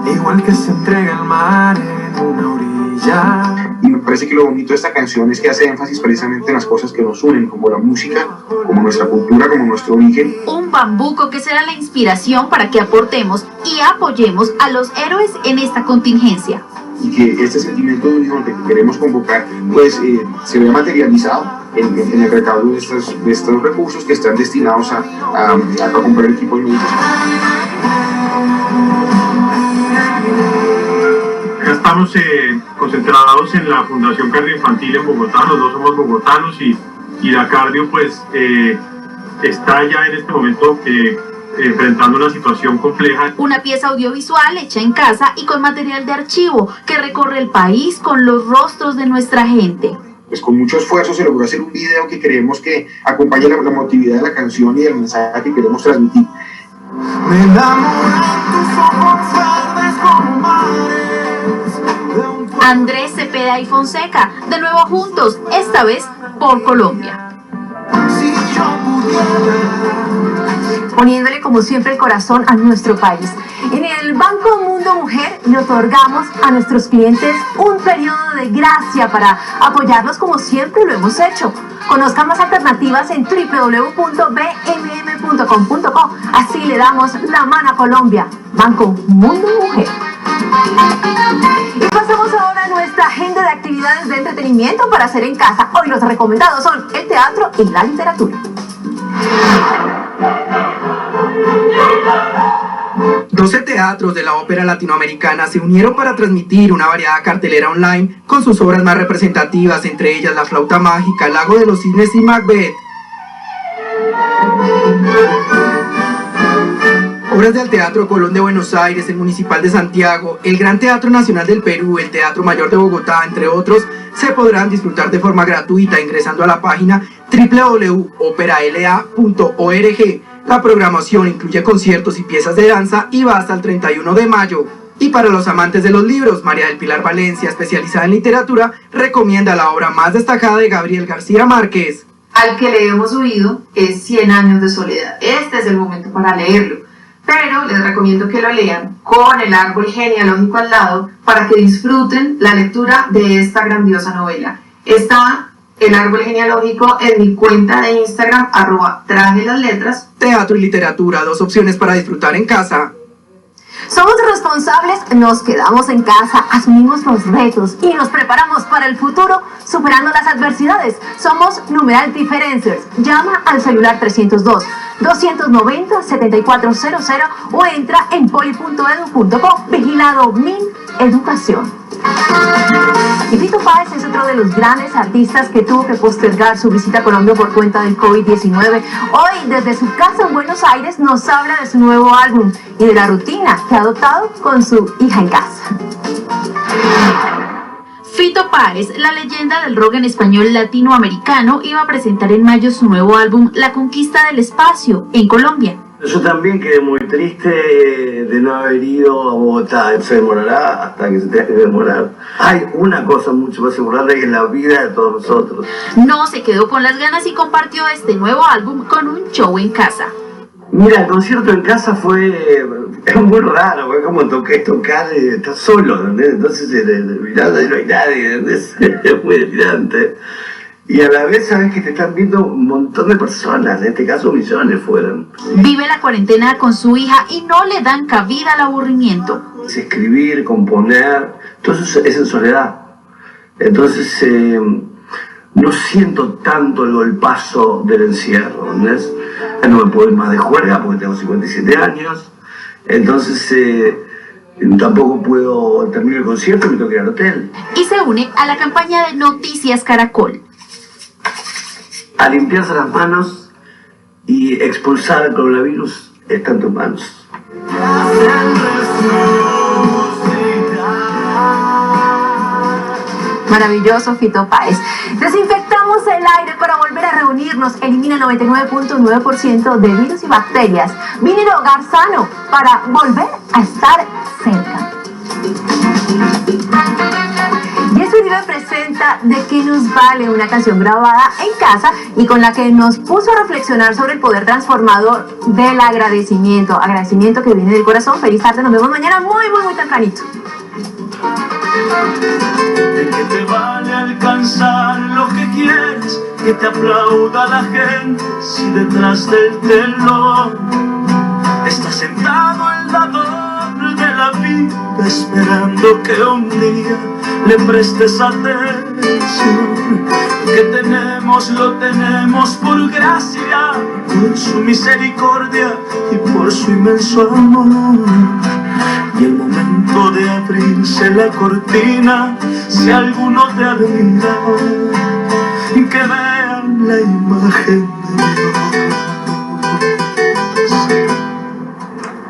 igual que se entrega el mar en una orilla. Y me parece que lo bonito de esta canción es que hace énfasis precisamente en las cosas que nos unen, como la música, como nuestra cultura, como nuestro origen. Un bambuco que será la inspiración para que aportemos y apoyemos a los héroes en esta contingencia. Y que este sentimiento de unión que queremos convocar, pues se vea materializado en el recaudo de estos recursos que están destinados a comprar equipos médicos. Acá estamos concentrados en la Fundación Cardioinfantil en Bogotá, los dos somos bogotanos y la cardio pues está ya en este momento enfrentando una situación compleja. Una pieza audiovisual hecha en casa y con material de archivo que recorre el país con los rostros de nuestra gente. Pues con mucho esfuerzo se logró hacer un video que creemos que acompaña la emotividad de la canción y el mensaje que queremos transmitir. Me enamoran tus ojos verdes como mares. Andrés Cepeda y Fonseca, de nuevo juntos, esta vez por Colombia. Poniéndole como siempre el corazón a nuestro país. En el Banco Mundo Mujer le otorgamos a nuestros clientes un periodo de gracia para apoyarlos como siempre lo hemos hecho. Conozcan más alternativas en www.bmm.com.co. Así le damos la mano a Colombia. Banco Mundo Mujer. Y pasamos ahora a nuestra agenda de actividades de entretenimiento para hacer en casa. Hoy los recomendados son el teatro y la literatura. 12 teatros de la ópera latinoamericana se unieron para transmitir una variada cartelera online con sus obras más representativas, entre ellas La Flauta Mágica, El Lago de los Cisnes y Macbeth. Obras del Teatro Colón de Buenos Aires, el Municipal de Santiago, el Gran Teatro Nacional del Perú, el Teatro Mayor de Bogotá, entre otros, se podrán disfrutar de forma gratuita ingresando a la página www.operala.org. La programación incluye conciertos y piezas de danza y va hasta el 31 de mayo. Y para los amantes de los libros, María del Pilar Valencia, especializada en literatura, recomienda la obra más destacada de Gabriel García Márquez. Al que le hemos oído es 100 años de soledad. Este es el momento para leerlo, pero les recomiendo que lo lean con el árbol genealógico al lado para que disfruten la lectura de esta grandiosa novela. Está el árbol genealógico en mi cuenta de Instagram, @trajelasletras. Teatro y literatura, dos opciones para disfrutar en casa. Somos responsables, nos quedamos en casa, asumimos los retos y nos preparamos para el futuro superando las adversidades. Somos numeral Differencers. Llama al celular 302-290-7400 o entra en poli.edu.co. Vigilado Mineducación. Y Fito Páez es otro de los grandes artistas que tuvo que postergar su visita a Colombia por cuenta del COVID-19. Hoy, desde su casa en Buenos Aires, nos habla de su nuevo álbum y de la rutina que ha adoptado con su hija en casa. Fito Páez, la leyenda del rock en español latinoamericano, iba a presentar en mayo su nuevo álbum La Conquista del Espacio, en Colombia. Yo también quedé muy triste de no haber ido a Bogotá. Se demorará hasta que se tenga que demorar. Hay una cosa mucho más importante que es la vida de todos nosotros. No se quedó con las ganas y compartió este nuevo álbum con un show en casa. Mira, el concierto en casa fue muy raro, fue como tocar, estar solo, ¿entendés? Entonces mirando y no hay nadie, ¿entendés? Es muy delirante. Y a la vez sabes que te están viendo un montón de personas, en este caso millones fueron. Vive la cuarentena con su hija y no le dan cabida al aburrimiento. Escribir, componer, todo eso es en soledad. Entonces no siento tanto el golpazo del encierro, ¿entendés? No me puedo ir más de juerga porque tengo 57 años. Entonces tampoco puedo terminar el concierto, me tengo que ir al hotel. Y se une a la campaña de Noticias Caracol. A limpiarse las manos y expulsar el coronavirus está en tus manos. Maravilloso, Fito Páez. Desinfectamos Prendemos el aire para volver a reunirnos. Elimina 99.9% de virus y bacterias. Vinilo Hogar Sano para volver a estar cerca. Y este video presenta De qué nos vale, una canción grabada en casa y con la que nos puso a reflexionar sobre el poder transformador del agradecimiento. Agradecimiento que viene del corazón. Feliz tarde, nos vemos mañana muy tempranito. ¿De qué te vale alcanzar lo que quieres? Que te aplauda la gente si detrás del telón está sentado el dador de la vida, esperando que un día le prestes atención. Que tenemos, lo tenemos por gracia, por su misericordia y por su inmenso amor. Y el momento de abrirse la cortina, si alguno te admira, que vean la imagen de Dios.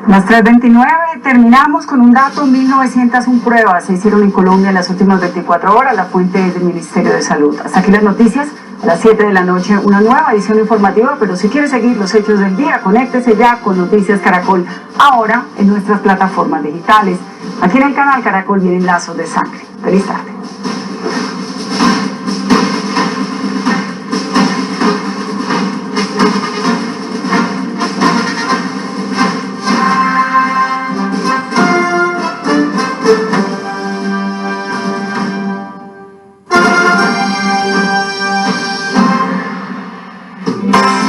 Las 3:29, terminamos con un dato: 1901 pruebas se hicieron en Colombia en las últimas 24 horas, la fuente es del Ministerio de Salud. Hasta aquí las noticias, a las 7 de la noche una nueva edición informativa, pero si quiere seguir los hechos del día, conéctese ya con Noticias Caracol, ahora en nuestras plataformas digitales. Aquí en el canal Caracol vienen Lazos de Sangre. Feliz tarde.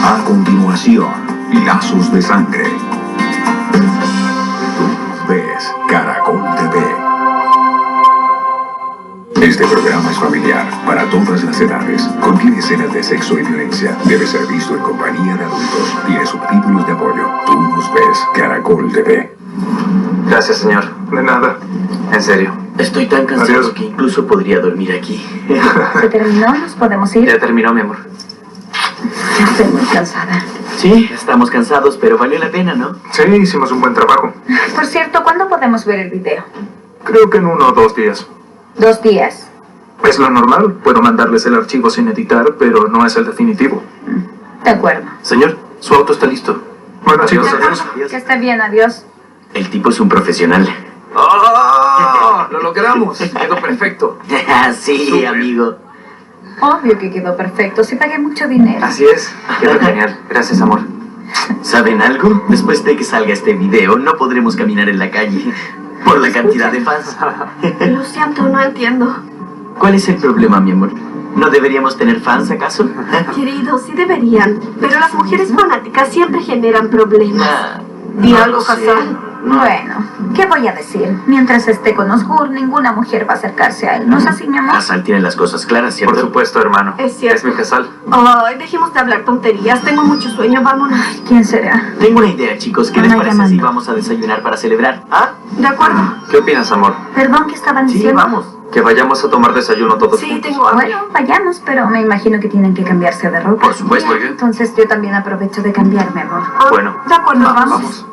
A continuación, Lazos de Sangre. Tú ves Caracol TV. Este programa es familiar para todas las edades. Contiene escenas de sexo y violencia. Debe ser visto en compañía de adultos. Tiene subtítulos de apoyo. Tú nos ves Caracol TV. Gracias, señor. De nada. En serio. Estoy tan cansado Adiós. que incluso podría dormir aquí. ¿Se terminó? ¿Nos podemos ir? Ya terminó, mi amor. Estoy muy cansada. Sí, estamos cansados, pero valió la pena, ¿no? Sí, hicimos un buen trabajo. Por cierto, ¿cuándo podemos ver el video? Creo que en 1 o 2 días. 2 días. Es lo normal. Puedo mandarles el archivo sin editar, pero no es el definitivo. De acuerdo. Señor, su auto está listo. Bueno, De acuerdo. Que esté bien, adiós. El tipo es un profesional. ¡Oh! ¡Lo logramos! Quedó perfecto. Sí, Súper. amigo. Obvio que quedó perfecto. Sí pagué mucho dinero. Así es. Quedó genial. Gracias, amor. ¿Saben algo? Después de que salga este video, no podremos caminar en la calle por la cantidad de fans. Lo siento, no entiendo. ¿Cuál es el problema, mi amor? ¿No deberíamos tener fans, acaso? Querido, sí deberían. Pero las mujeres fanáticas siempre generan problemas. Di no algo, lo sé. Hassan. Bueno, ¿qué voy a decir? Mientras esté con Osgur, ninguna mujer va a acercarse a él. ¿No es así, mi amor? Hassan tiene las cosas claras, ¿cierto? Por supuesto, hermano. Es cierto. Es mi Hassan. Ay, dejemos de hablar tonterías. Tengo mucho sueño. Vámonos. ¿Quién será? Tengo una idea, chicos. ¿Qué les Mamá parece llamando. si vamos a desayunar para celebrar? ¿Ah? De acuerdo. ¿Qué opinas, amor? Perdón, ¿qué estaban Sí, diciendo? vamos. Que vayamos a tomar desayuno todos Sí, juntos. tengo hambre. Bueno, vayamos, pero me imagino que tienen que cambiarse de ropa. Por supuesto. Bien, entonces yo también aprovecho de cambiarme, amor. Bueno. De acuerdo, vamos.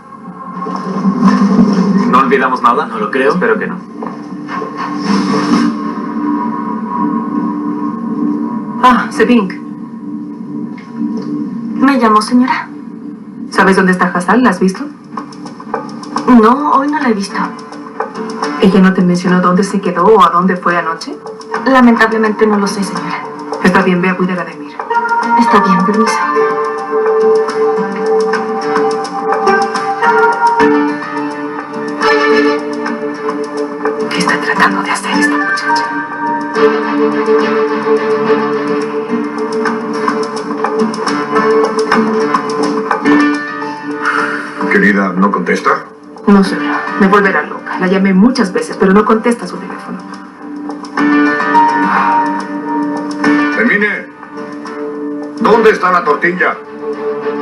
¿No olvidamos nada? No lo creo. Espero que no. Ah, Sebink. Me llamó, señora. ¿Sabes dónde está Hassan? ¿La has visto? No, hoy no la he visto. ¿Ella no te mencionó dónde se quedó o a dónde fue anoche? Lamentablemente no lo sé, señora. Está bien, ve a cuidar a Demir. Está bien, permiso. ¿Qué está tratando de hacer esta muchacha? Querida, ¿no contesta? No sé, me volverá loca. La llamé muchas veces, pero no contesta su teléfono. Termine. ¿Dónde está la tortilla?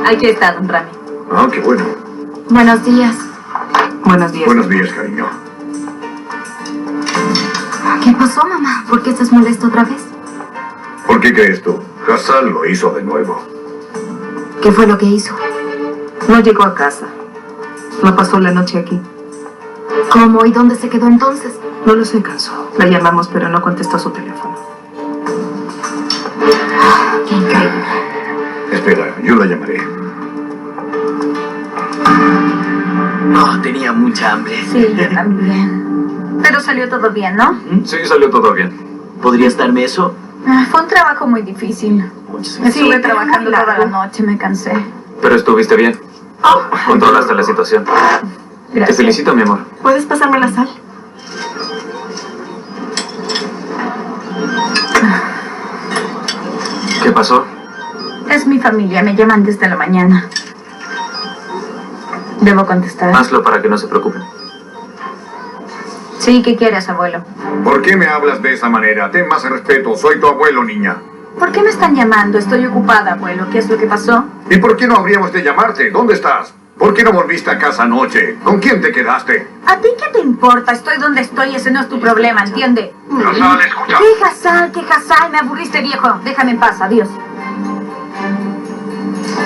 Aquí está, don Rami. Ah, qué bueno. Buenos días. Buenos días. Buenos días, cariño. ¿Qué pasó, mamá? ¿Por qué estás molesto otra vez? ¿Por qué crees tú? Hassan lo hizo de nuevo. ¿Qué fue lo que hizo? No llegó a casa. No pasó la noche aquí. ¿Cómo? ¿Y dónde se quedó entonces? No lo sé, cansó. La llamamos, pero no contestó su teléfono. increíble. Espera, yo la llamaré. Oh, tenía mucha hambre. Sí, yo también. Pero salió todo bien, ¿no? Sí, salió todo bien. ¿Podrías darme eso? Fue un trabajo muy difícil. Estuve trabajando toda la noche, me cansé. Pero estuviste bien. Controlaste la situación. Gracias. Te felicito, mi amor. ¿Puedes pasarme la sal? ¿Qué pasó? Es mi familia, me llaman desde la mañana. ¿Debo contestar? Hazlo para que no se preocupen. Sí, ¿qué quieres, abuelo? ¿Por qué me hablas de esa manera? Ten más respeto, soy tu abuelo, niña. ¿Por qué me están llamando? Estoy ocupada, abuelo. ¿Qué es lo que pasó? ¿Y por qué no habríamos de llamarte? ¿Dónde estás? ¿Por qué no volviste a casa anoche? ¿Con quién te quedaste? ¿A ti qué te importa? Estoy donde estoy, ese no es tu problema, ¿entiende? Hassan, escucha. ¿Qué Hassan? Me aburriste, viejo. Déjame en paz, adiós.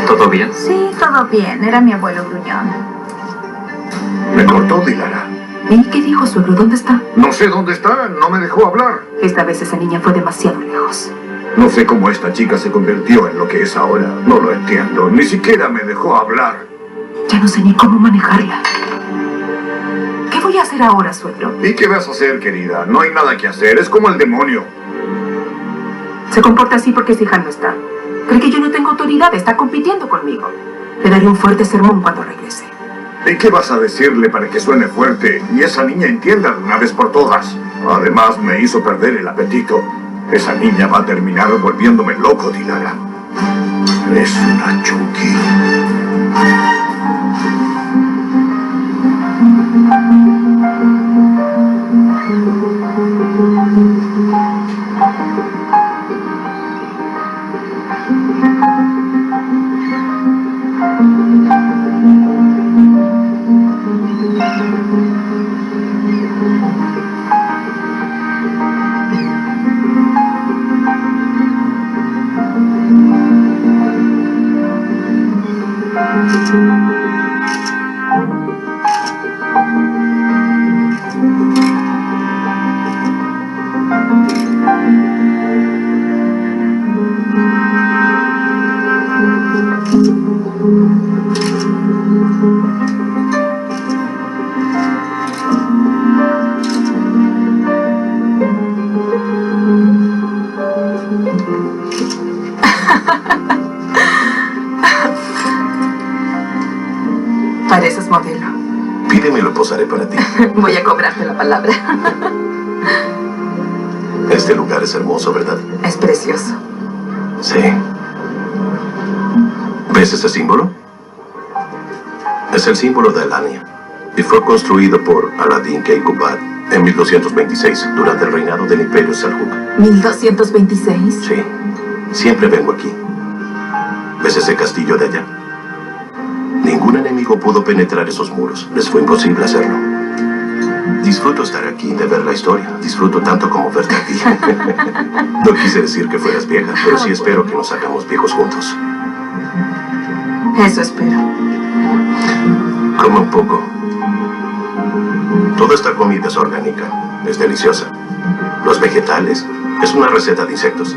¿Todo bien? Sí, todo bien. Era mi abuelo gruñón. Me cortó Dilara. ¿Y qué dijo, suegro? ¿Dónde está? No sé dónde está, no me dejó hablar. Esta vez esa niña fue demasiado lejos. No sé cómo esta chica se convirtió en lo que es ahora. No lo entiendo. Ni siquiera me dejó hablar. Ya no sé ni cómo manejarla. ¿Qué voy a hacer ahora, suegro? ¿Y qué vas a hacer, querida? No hay nada que hacer. Es como el demonio. Se comporta así porque su hija no está. Cree que yo no tengo autoridad. Está compitiendo conmigo. Le daré un fuerte sermón cuando regrese. ¿Y qué vas a decirle para que suene fuerte y esa niña entienda de una vez por todas? Además, me hizo perder el apetito. Esa niña va a terminar volviéndome loco, Dilara. Es una chunky. Pareces modelo. Pídeme, lo posaré para ti. Voy a cobrarte la palabra. Este lugar es hermoso, ¿verdad? Es precioso. Sí. ¿Ves ese símbolo? Es el símbolo de Alania y fue construido por Aladín Keykubat en 1226 durante el reinado del Imperio Seljuk. ¿1226? Sí. Siempre vengo aquí. ¿Ves ese castillo de allá? Ningún enemigo pudo penetrar esos muros. Les fue imposible hacerlo. Disfruto estar aquí, de ver la historia. Disfruto tanto como verte a ti. No quise decir que fueras vieja, pero sí espero que nos hagamos viejos juntos. Eso espero. Come un poco. Toda esta comida es orgánica. Es deliciosa. Los vegetales es una receta de insectos.